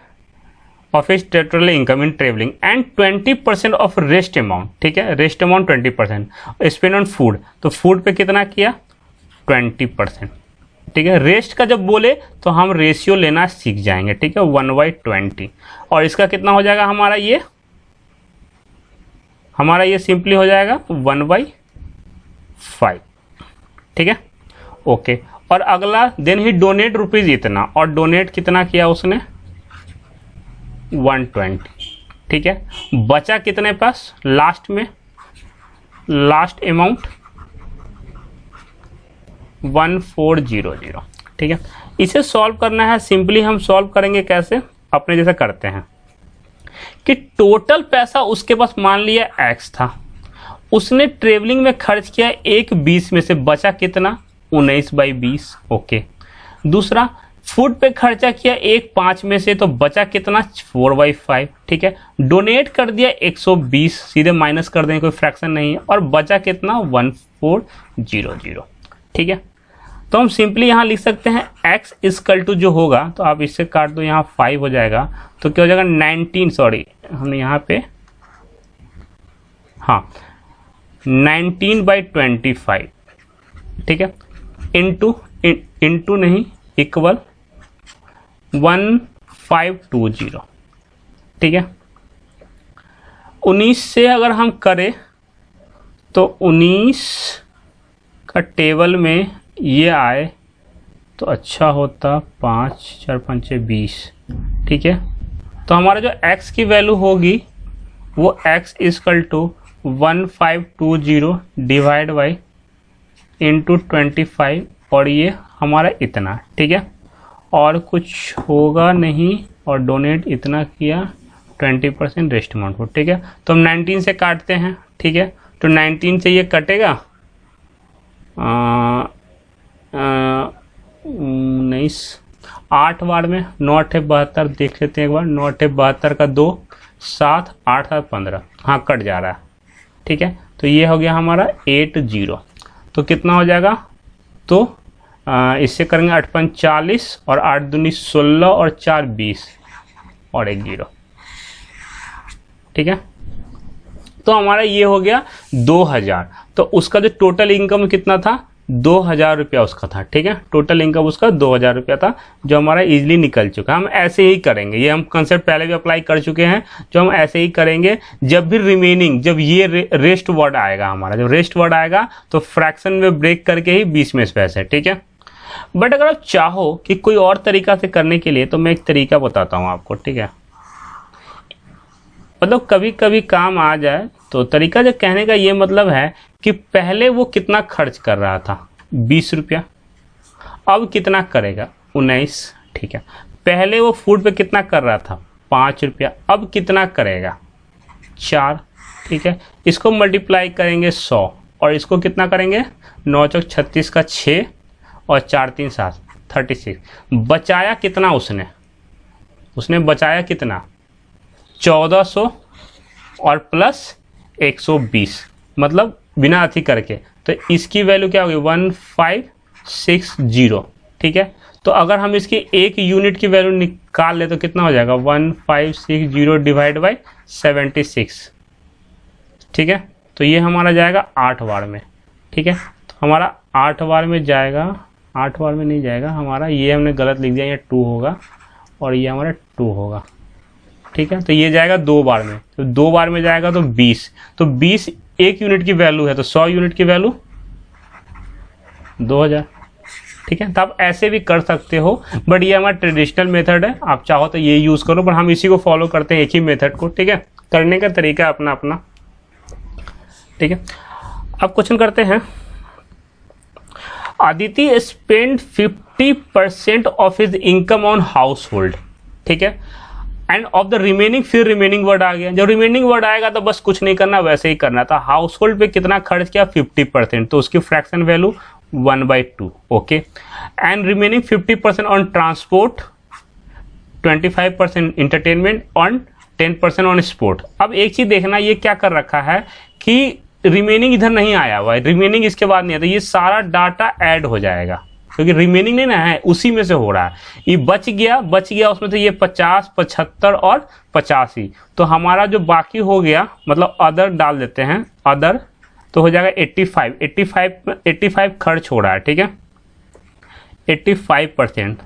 of his total income in travelling and 20% of rest amount. ठीक है, rest amount 20%। Spend on food, तो फूड पे कितना किया 20%। ठीक है, रेस्ट का जब बोले तो हम रेशियो लेना सीख जाएंगे। ठीक है, 1/20 और इसका कितना हो जाएगा हमारा ये सिंपली हो जाएगा 1/5। ठीक है, ओके। और अगला देन ही डोनेट रुपीज इतना, और डोनेट कितना किया उसने 120। ठीक है, बचा कितने पास लास्ट में, लास्ट अमाउंट 1400। ठीक है, इसे सॉल्व करना है। सिंपली हम सॉल्व करेंगे कैसे, अपने जैसे करते हैं कि टोटल पैसा उसके पास मान लिया x था, उसने ट्रेवलिंग में खर्च किया 1/20 में से, बचा कितना 19/20। ओके, दूसरा फूड पे खर्चा किया 1/5 में से, तो बचा कितना 4/5। ठीक है, डोनेट कर दिया 120, सीधे माइनस कर दें, कोई फ्रैक्शन नहीं है, और बचा कितना 1400। ठीक है, तो हम सिंपली यहाँ लिख सकते हैं x इक्वल टू जो होगा, तो आप इससे काट दो, यहाँ 5 हो जाएगा, तो क्या हो जाएगा 19, सॉरी हमने यहाँ पे हाँ 19/25। ठीक है, इंटू नहीं इक्वल 1520। ठीक है, 19 से अगर हम करें तो 19 का टेबल में ये आए तो अच्छा होता, 5 4 5 20। ठीक है, तो हमारा जो x की वैल्यू होगी वो x equal to 1520 divide by into 25, और ये हमारा इतना। ठीक है, और कुछ होगा नहीं, और डोनेट इतना किया 20% रेस्ट अमाउंट को। ठीक है, तो हम 19 से काटते हैं। ठीक है, तो 19 से ये कटेगा 19, 8 बार में 9 8 72, देख लेते हैं एक बार, 9 8 72 का 2, 7 8 7 15, हाँ कट जा रहा है। ठीक है, तो ये हो गया हमारा 80। तो कितना हो जाएगा, तो इससे करेंगे 8 5 40 और 8 दूनी 16 और 4 20 और 1 0। ठीक है, तो हमारा ये हो गया 2000। तो उसका जो टोटल इनकम कितना था 2000 रुपया उसका था। ठीक है, टोटल इनकम उसका 2000 रुपया था, जो हमारा इजीली निकल चुका है। हम ऐसे ही करेंगे, ये हम कंसेप्ट पहले भी अप्लाई कर चुके हैं, जो हम ऐसे ही करेंगे। जब भी रिमेनिंग, जब ये रेस्ट वर्ड आएगा हमारा, जब रेस्ट वर्ड आएगा तो फ्रैक्शन में ब्रेक करके ही 20 में से पैसे। ठीक है, बट अगर आप चाहो कि कोई और तरीका से करने के लिए, तो मैं एक तरीका बताता हूँ आपको। ठीक है, मतलब कभी कभी काम आ जाए, तो तरीका जो कहने का ये मतलब है कि पहले वो कितना खर्च कर रहा था 20 रुपया, अब कितना करेगा 19। ठीक है, पहले वो फूड पे कितना कर रहा था 5 रुपया, अब कितना करेगा 4। ठीक है, इसको मल्टीप्लाई करेंगे 100, और इसको कितना करेंगे 9 चौक 36 का 6 और 4 3 7 36। बचाया कितना उसने बचाया कितना 1400 और प्लस 120, मतलब बिना अथी करके, तो इसकी वैल्यू क्या होगी 1560। ठीक है, तो अगर हम इसकी एक यूनिट की वैल्यू निकाल ले तो कितना हो जाएगा 1560 डिवाइड बाई 76। ठीक है, तो ये हमारा जाएगा 8 बार में। ठीक है, तो हमारा 8 बार में जाएगा, 8 बार में नहीं जाएगा हमारा, ये हमने गलत लिख दिया, ये 2 होगा और ये हमारा 2 होगा। ठीक है, तो ये जाएगा 2 बार में, तो 2 बार में जाएगा तो 20, तो 20 एक यूनिट की वैल्यू है, तो 100 यूनिट की वैल्यू 2000। ठीक है। तो आप ऐसे भी कर सकते हो, बट ये हमारा ट्रेडिशनल मेथड है, आप चाहो तो ये यूज़ करो, पर हम इसी को फॉलो करते हैं, एक ही मेथड को, ठीक है। करने का तरीका अपना अपना, ठीक है। अब क्वेश्चन करते हैं, Aditya spend 50% of his income on house hold, ठीक है, एंड ऑफ द रिमेनिंग, फिर रिमेनिंग वर्ड आ गया। जब रिमेनिंग वर्ड आएगा तो बस कुछ नहीं करना, वैसे ही करना था। हाउस होल्ड पे कितना खर्च किया, 50%, तो उसकी fraction value 1/2, okay. And remaining 50% on transport, 25% entertainment on 10% on sport. अब एक चीज देखना, ये क्या कर रखा है कि रिमेनिंग इधर नहीं आया हुआ है, रिमेनिंग इसके बाद नहीं आता, ये सारा डाटा ऐड हो जाएगा, क्योंकि रिमेनिंग नहीं ना है, उसी में से हो रहा है। ये बच गया उसमें से, ये 50, 75 और 85, तो हमारा जो बाकी हो गया, मतलब अदर डाल देते हैं, अदर तो हो जाएगा 85 खर्च हो रहा है, ठीक है, 85%,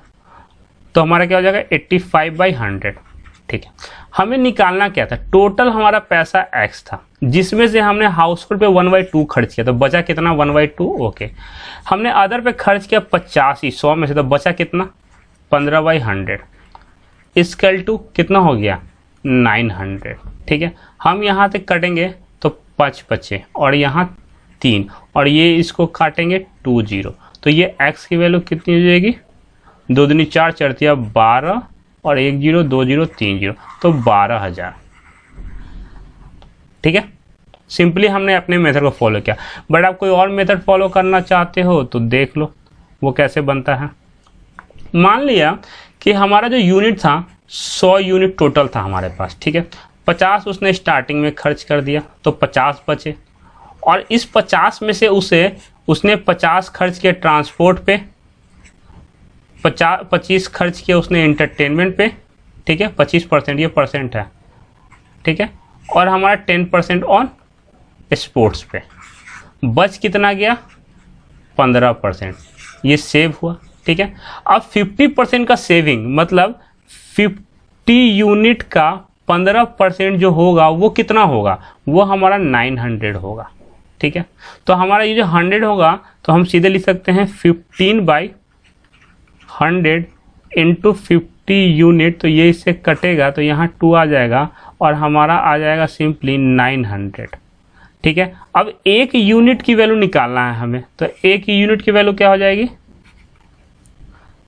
तो हमारा क्या हो जाएगा 85/100, ठीक है। हमें निकालना क्या था, टोटल हमारा पैसा x था, जिसमें से हमने हाउस होल्ड पे 1/2 खर्च किया, तो बचा कितना 1/2, ओके। हमने अदर पे खर्च किया 85, 100 में से, तो बचा कितना 15/100, इक्वल टू कितना हो गया 900, ठीक है। हम यहाँ से कटेंगे तो 5 बचे, और यहाँ 3, और ये इसको काटेंगे 20, तो ये x की वैल्यू कितनी हो जाएगी, 2 दूनी 4, 4 तिया 12, और 1 0 2 0 3 0, तो 12,000, ठीक है। सिंपली हमने अपने मेथड को फॉलो किया, बट आप कोई और मेथड फॉलो करना चाहते हो तो देख लो वो कैसे बनता है। मान लिया कि हमारा जो यूनिट था 100 यूनिट टोटल था हमारे पास, ठीक है, 50 उसने स्टार्टिंग में खर्च कर दिया, तो 50 बचे, और इस 50 में से उसने 50 खर्च किया ट्रांसपोर्ट पे, 25 खर्च किया उसने एंटरटेनमेंट पे, ठीक है, 25%, ये परसेंट है, ठीक है, और हमारा 10% ऑन स्पोर्ट्स पे, बच कितना गया 15%, ये सेव हुआ, ठीक है। अब 50% का सेविंग, मतलब 50 यूनिट का 15% जो होगा वो कितना होगा, वो हमारा 900 होगा, ठीक है। तो हमारा ये जो 100 होगा, तो हम सीधे लिख सकते हैं 15/100 इंटू 50 यूनिट, तो ये इससे कटेगा, तो यहाँ 2 आ जाएगा, और हमारा आ जाएगा सिंपली 900, ठीक है। अब एक यूनिट की वैल्यू निकालना है हमें, तो एक यूनिट की वैल्यू क्या हो जाएगी,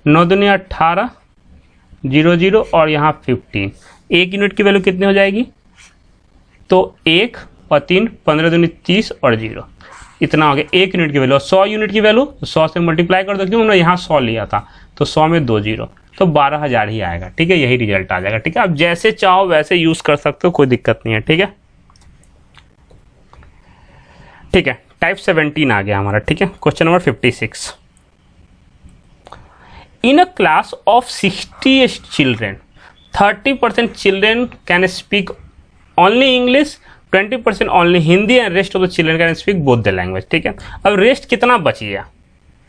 9 दूनी 18, 0 0, और यहाँ 15, एक यूनिट की वैल्यू कितनी हो जाएगी, तो 1 और 3, 15 दूनी 30, और 0, इतना हो गया एक यूनिट की वैल्यू। 100 यूनिट की वैल्यू 100 से मल्टीप्लाई कर दो, क्यों हमने यहाँ 100 लिया था, तो 100 में 2 0, तो 12,000 ही आएगा, ठीक है, यही रिजल्ट आ जाएगा, ठीक है। आप जैसे चाहो वैसे यूज कर सकते हो, कोई दिक्कत नहीं है, ठीक है, ठीक है। टाइप 17 आ गया हमारा, ठीक है। Question number 56, in a class of 60 children 30% children can speak only English, 20% only Hindi, and rest of the children can speak both the language, ठीक है। अब रेस्ट कितना बच गया,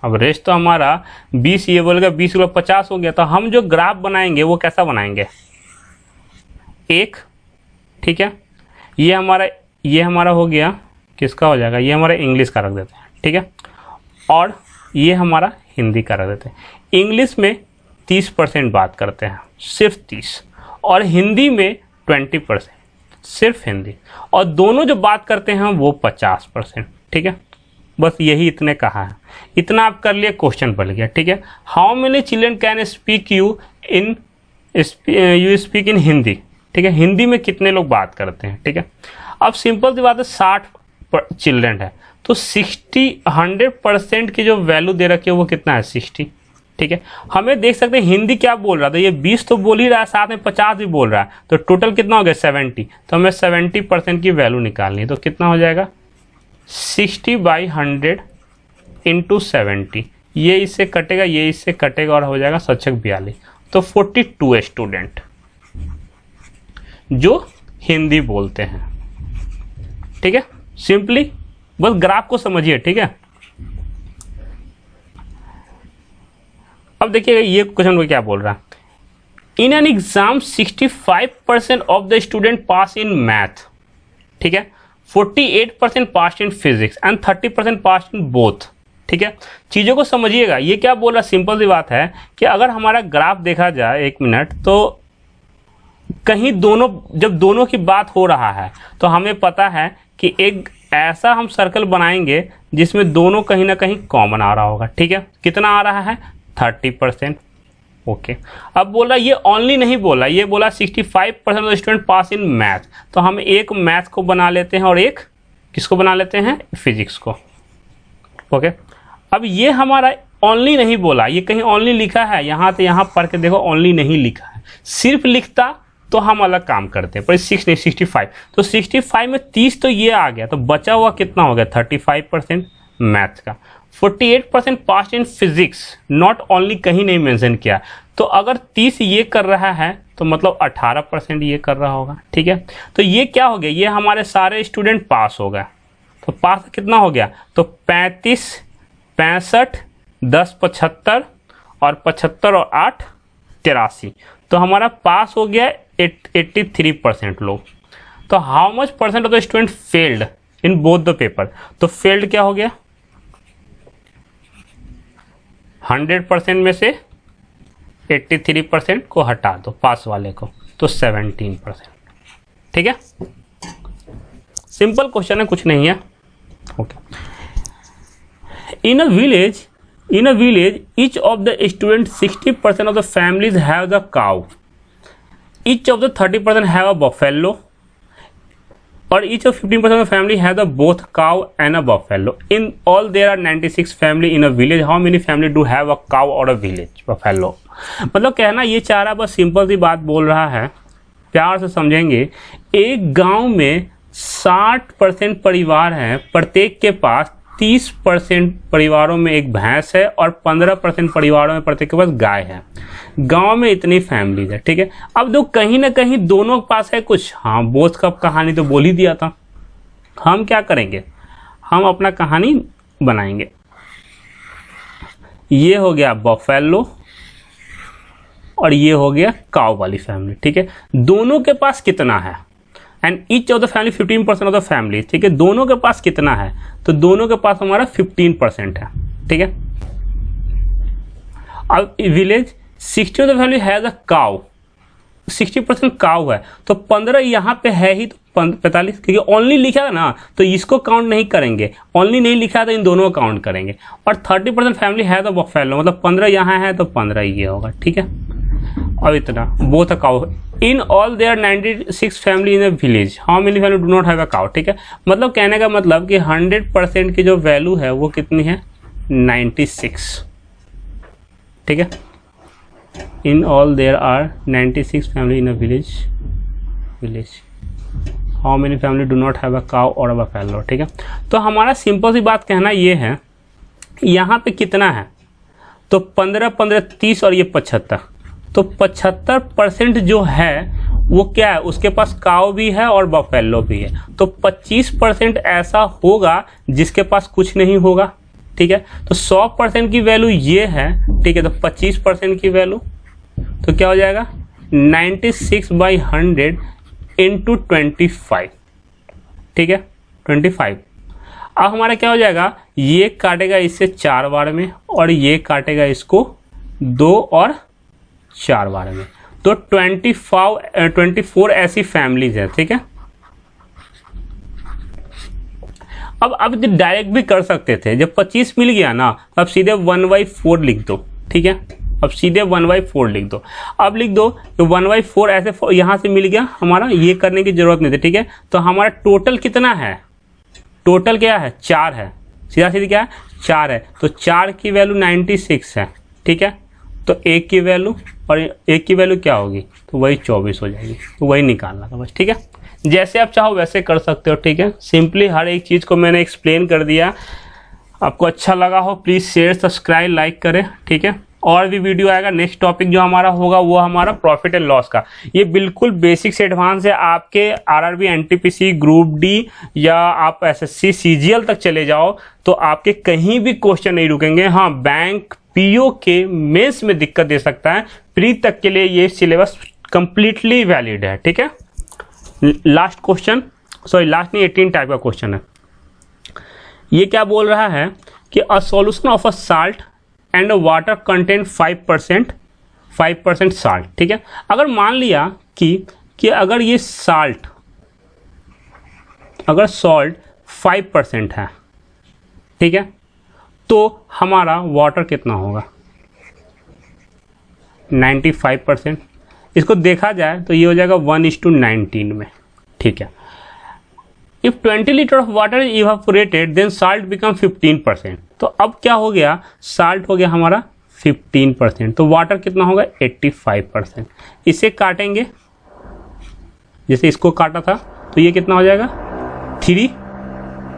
अब रेस्ट तो हमारा 20, ये बोलेगा 20 को 50 हो गया, तो हम जो ग्राफ बनाएंगे वो कैसा बनाएंगे, एक, ठीक है, ये हमारा हो गया, किसका हो जाएगा, ये हमारा इंग्लिश का रख देते हैं, ठीक है, और ये हमारा हिंदी का रख देते हैं। इंग्लिश में 30% बात करते हैं, सिर्फ 30, और हिंदी में 20%, सिर्फ हिंदी, और दोनों जो बात करते हैं वो 50%, ठीक है। बस यही इतने कहा है, इतना आप कर लिए, क्वेश्चन बन गया, ठीक है। How many children can speak you speak in Hindi, ठीक है, हिंदी में कितने लोग बात करते हैं, ठीक है। अब सिंपल सी बात है, 60 चिल्ड्रन है, तो 100% की जो वैल्यू दे रखी है वो कितना है 60, ठीक है। हमें देख सकते हैं हिंदी क्या बोल रहा था, ये 20 तो बोल ही रहा है, साथ में 50 भी बोल रहा है, तो टोटल कितना हो गया 70, तो हमें 70% की वैल्यू निकालनी है, तो कितना हो जाएगा 60/100 इंटू 70, ये इससे कटेगा, ये इससे कटेगा, और हो जाएगा 42, तो 42 स्टूडेंट जो हिंदी बोलते हैं, ठीक है। सिंपली बस ग्राफ को समझिए, ठीक है। अब देखिएगा ये क्वेश्चन को क्या बोल रहा है, in an exam 65% of the student pass in math, ठीक है, 48% pass in physics, and 30% pass in both, ठीक है, चीज़ों को समझिएगा। ये क्या बोल रहा, सिंपल सी बात है कि अगर हमारा ग्राफ देखा जाए, एक मिनट, तो कहीं दोनों, जब दोनों की बात हो रहा है तो हमें पता है कि एक ऐसा हम सर्कल बनाएंगे जिसमें दोनों कहीं ना कहीं कॉमन आ रहा होगा। ठीक है, कितना आ रहा है, 30%। ओके, अब बोला ये ओनली नहीं बोला, ये बोला 65% of student pass in math, तो हम एक मैथ को बना लेते हैं और एक किसको बना लेते हैं, फिजिक्स को। ओके, अब ये हमारा ओनली नहीं बोला, ये कहीं ओनली लिखा है, यहाँ से यहाँ पढ़ के देखो ओनली नहीं लिखा है, सिर्फ लिखता तो हम अलग काम करते हैं, पर 6 नहीं 65, तो 65 में 30 तो ये आ गया, तो बचा हुआ कितना हो गया, 35% मैथ का। 48% pass in physics, not only कहीं नहीं मेंशन किया, तो अगर 30 ये कर रहा है तो मतलब 18% ये कर रहा होगा। ठीक है, तो ये क्या हो गया, ये हमारे सारे स्टूडेंट पास हो गए, तो पास कितना हो गया, तो 35, 65, 10 75 और 75 और 8 83, तो हमारा पास हो गया 83% लोग। तो how much percent of the student failed in both the paper, तो फेल्ड क्या हो गया, 100% में से 83% को हटा दो पास वाले को, तो 17%। ठीक है, सिंपल क्वेश्चन है, कुछ नहीं है। Okay, in a village each of the students 60% of the families have the cow, each of the 30% have a buffalo, or each of 15% of the family have the both cow and a buffalo. In all there are 96 family in a village. How many family do have a cow or a village buffalo? मतलब कहना ये चाह रहा, बस सिंपल सी बात बोल रहा है, प्यार से समझेंगे। एक गांव में 60% परिवार हैं, प्रत्येक के पास 30% परिवारों में एक भैंस है और 15% परिवारों में प्रत्येक के पास गाय है। गांव में इतनी फैमिलीज है। ठीक है, अब दो कहीं ना कहीं दोनों के पास है कुछ, हाँ बोथ कप कहानी तो बोल ही दिया था। हम क्या करेंगे, हम अपना कहानी बनाएंगे। ये हो गया बफेलो और ये हो गया काऊ वाली फैमिली। ठीक है, दोनों के पास कितना है, and each of the family 15% of the family. ठीक है, दोनों के पास कितना है, तो दोनों के पास हमारा 15% है। ठीक है, अब village 60 of the family has a cow, 60% cow है, तो 15 यहाँ पे है ही, तो 45, क्योंकि ओनली लिखा है ना तो इसको काउंट नहीं करेंगे, ओनली नहीं लिखा है तो इन दोनों को काउंट करेंगे। और 30% फैमिली है तो बफेलो, मतलब 15 यहाँ है तो 15 ये होगा। ठीक है, अब इतना both a cow. In all there 96 family in a village, how many family do not have a cow. ठीक है, मतलब कहने का मतलब कि 100% की जो वैल्यू है वो कितनी है, 96। ठीक है, in all there are 96 family in a village, how many family do not have a cow और अ बफेलो। ठीक है, तो हमारा सिंपल सी बात कहना ये है, यहाँ पे कितना है, तो 15 15 30 और ये 75, तो 75% जो है वो क्या है, उसके पास काऊ भी है और बफेलो भी है, तो 25% ऐसा होगा जिसके पास कुछ नहीं होगा। ठीक है, तो 100% की वैल्यू ये है। ठीक है, तो 25% की वैल्यू तो क्या हो जाएगा, 96/100 इंटू 25। ठीक है, 25। अब हमारा क्या हो जाएगा, ये काटेगा इससे 4 बार में और ये काटेगा इसको 2 और 4 बार में, तो 24 ऐसी फैमिलीज है। ठीक है, अब डायरेक्ट भी कर सकते थे, जब 25 मिल गया ना अब सीधे 1/4 लिख दो। ठीक है, अब सीधे 1/4 लिख दो। अब लिख दो तो 1/4 ऐसे यहाँ से मिल गया, हमारा ये करने की जरूरत नहीं थी। ठीक है, तो हमारा टोटल कितना है, टोटल क्या है, 4 है, सीधा सीधी क्या है, 4 है, तो 4 की वैल्यू 96 है। ठीक है, तो 1 की वैल्यू और 1 की वैल्यू क्या होगी, तो वही 24 हो जाएगी, तो वही निकालना था बस। ठीक है, जैसे आप चाहो वैसे कर सकते हो। ठीक है, सिंपली हर एक चीज़ को मैंने एक्सप्लेन कर दिया। आपको अच्छा लगा हो प्लीज़ शेयर सब्सक्राइब लाइक करें। ठीक है, और भी वीडियो आएगा। नेक्स्ट टॉपिक जो हमारा होगा वो हमारा प्रॉफिट एंड लॉस का। ये बिल्कुल बेसिक से एडवांस है, आपके आरआरबी एनटीपीसी ग्रुप डी या आप एसएससी सीजीएल तक चले जाओ तो आपके कहीं भी क्वेश्चन नहीं रुकेंगे। हाँ, बैंक पीओ के मेंस में दिक्कत दे सकता है, प्री तक के लिए ये सिलेबस कंप्लीटली वैलिड है। ठीक है, लास्ट क्वेश्चन, सॉरी लास्ट नहीं 18 टाइप का क्वेश्चन है। ये क्या बोल रहा है कि a solution of a salt and water contain 5% salt. ठीक है, अगर मान लिया कि अगर ये साल्ट, अगर सॉल्ट 5% है, ठीक है, तो हमारा वाटर कितना होगा 95%। इसको देखा जाए तो ये हो जाएगा 1:19 में। ठीक है, if 20 litre of water is evaporated then salt become 15%। तो अब क्या हो गया, साल्ट हो गया हमारा 15%, तो वाटर कितना होगा 85%। इसे काटेंगे, जैसे इसको काटा था तो ये कितना हो जाएगा 3।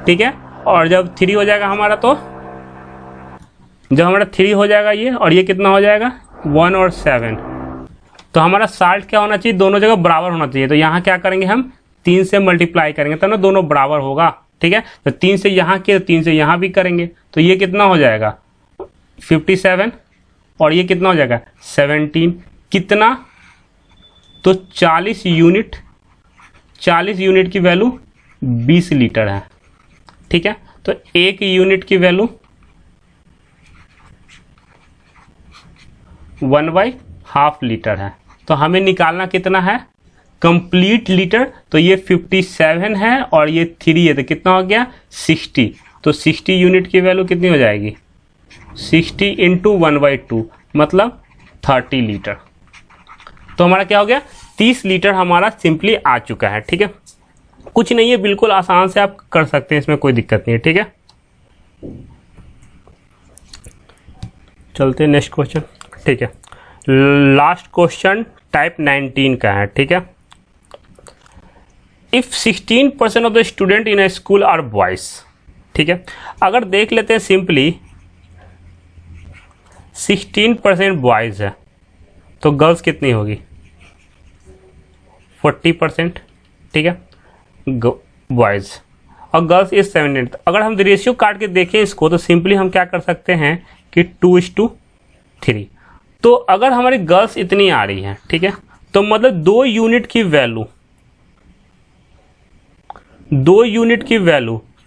ठीक है, और जब 3 हो जाएगा हमारा, तो जब हमारा 3 हो जाएगा ये, और ये कितना हो जाएगा 1 और 7, तो हमारा साल्ट क्या होना चाहिए, दोनों जगह बराबर होना चाहिए। तो यहाँ क्या करेंगे, हम 3 से मल्टीप्लाई करेंगे तब ना दोनों बराबर होगा। ठीक है, तो 3 से यहाँ किया, 3 से यहाँ भी करेंगे, तो ये कितना हो जाएगा 57, और ये कितना हो जाएगा 17। कितना, तो 40 यूनिट की वैल्यू 20 लीटर है। ठीक है, तो 1 यूनिट की वैल्यू 1/2 लीटर है। तो हमें निकालना कितना है कंप्लीट लीटर, तो ये 57 है और ये 3 है, तो कितना हो गया 60। तो 60 यूनिट की वैल्यू कितनी हो जाएगी 60 × 1/2 मतलब 30 लीटर। तो हमारा क्या हो गया 30 लीटर हमारा सिंपली आ चुका है। ठीक है, कुछ नहीं है, बिल्कुल आसान से आप कर सकते हैं, इसमें कोई दिक्कत नहीं है। ठीक है, चलते हैं नेक्स्ट क्वेश्चन। ठीक है, लास्ट क्वेश्चन टाइप 19 का है। ठीक है, if 16% of the student in a school are boys. ठीक है, अगर देख लेते हैं सिंपली 16% बॉयज है तो गर्ल्स कितनी होगी 40%। ठीक है, बॉयज और गर्ल्स इज 17। अगर हम रेशियो काट के देखें इसको तो सिंपली हम क्या कर सकते हैं कि 2:3। तो अगर हमारी गर्ल्स इतनी आ रही है, ठीक है, तो मतलब 2 यूनिट की वैल्यू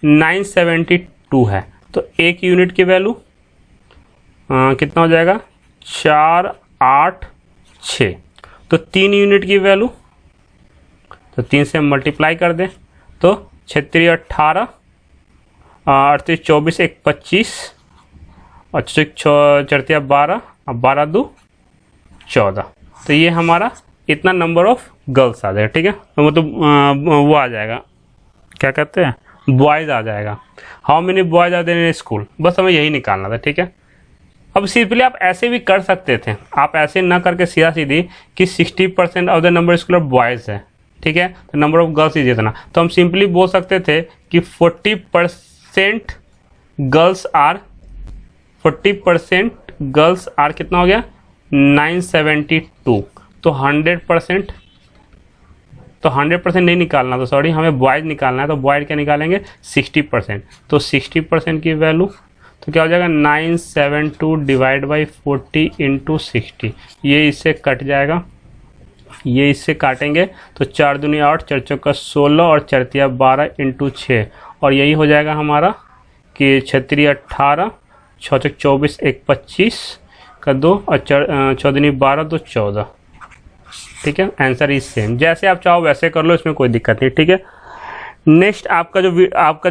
972 है, तो 1 यूनिट की वैल्यू कितना हो जाएगा 4, 8, 6। तो 3 यूनिट की वैल्यू, तो 3 से मल्टीप्लाई कर दें तो 36 18, 38 24 1 25, और 4 12, और 12 2 14। तो ये हमारा इतना नंबर ऑफ गर्ल्स आ जाएगा। ठीक है, तो मतलब वो आ जाएगा, क्या कहते हैं, बॉयज़ आ जाएगा। How many boys are there in school, बस हमें यही निकालना था। ठीक है, अब सिंपली आप ऐसे भी कर सकते थे, आप ऐसे ना करके सीधा सीधी कि 60% of the number school of boys है। ठीक है, तो नंबर ऑफ गर्ल्स इज इतना, तो हम सिंपली बोल सकते थे कि 40% गर्ल्स आर कितना हो गया 972। तो 100%, तो 100% नहीं निकालना, तो सॉरी हमें बॉयज़ निकालना है, तो बॉयज़ क्या निकालेंगे 60%। तो 60% की वैल्यू तो क्या हो जाएगा 972 डिवाइड बाई 40 × 60। ये इससे कट जाएगा, ये इससे काटेंगे तो 4 दूनी 8, 4 चौका 16 और 4 तिया 12 × 6, और यही हो जाएगा हमारा कि 36 18, 6 चौक 24 1 25 का 2, और 4 दूनी 12 2 14। ठीक है, आंसर इज सेम, जैसे आप चाहो वैसे कर लो, इसमें कोई दिक्कत नहीं। ठीक है, नेक्स्ट आपका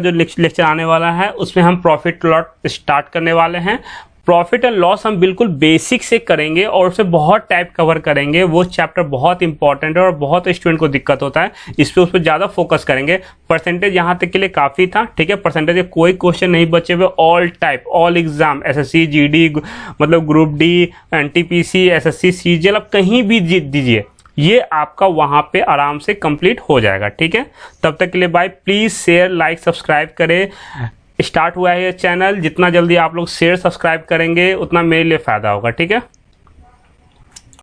जो लेक्चर आने वाला है उसमें हम प्रॉफिट लॉस स्टार्ट करने वाले हैं। प्रॉफिट एंड लॉस हम बिल्कुल बेसिक से करेंगे और उससे बहुत टाइप कवर करेंगे। वो चैप्टर बहुत इंपॉर्टेंट है और बहुत स्टूडेंट को दिक्कत होता है, इस पर उस पर ज़्यादा फोकस करेंगे। परसेंटेज यहाँ तक के लिए काफ़ी था। ठीक है, परसेंटेज के कोई क्वेश्चन नहीं बचे हुए, all type all exam SSC GD मतलब group D NTPC SSC CGL आप कहीं भी दीजिए, ये आपका वहाँ पे आराम से कंप्लीट हो जाएगा। ठीक है, तब तक के लिए bye. Please share like subscribe करें। स्टार्ट हुआ है ये चैनल, जितना जल्दी आप लोग शेयर सब्सक्राइब करेंगे उतना मेरे लिए फ़ायदा होगा। ठीक है।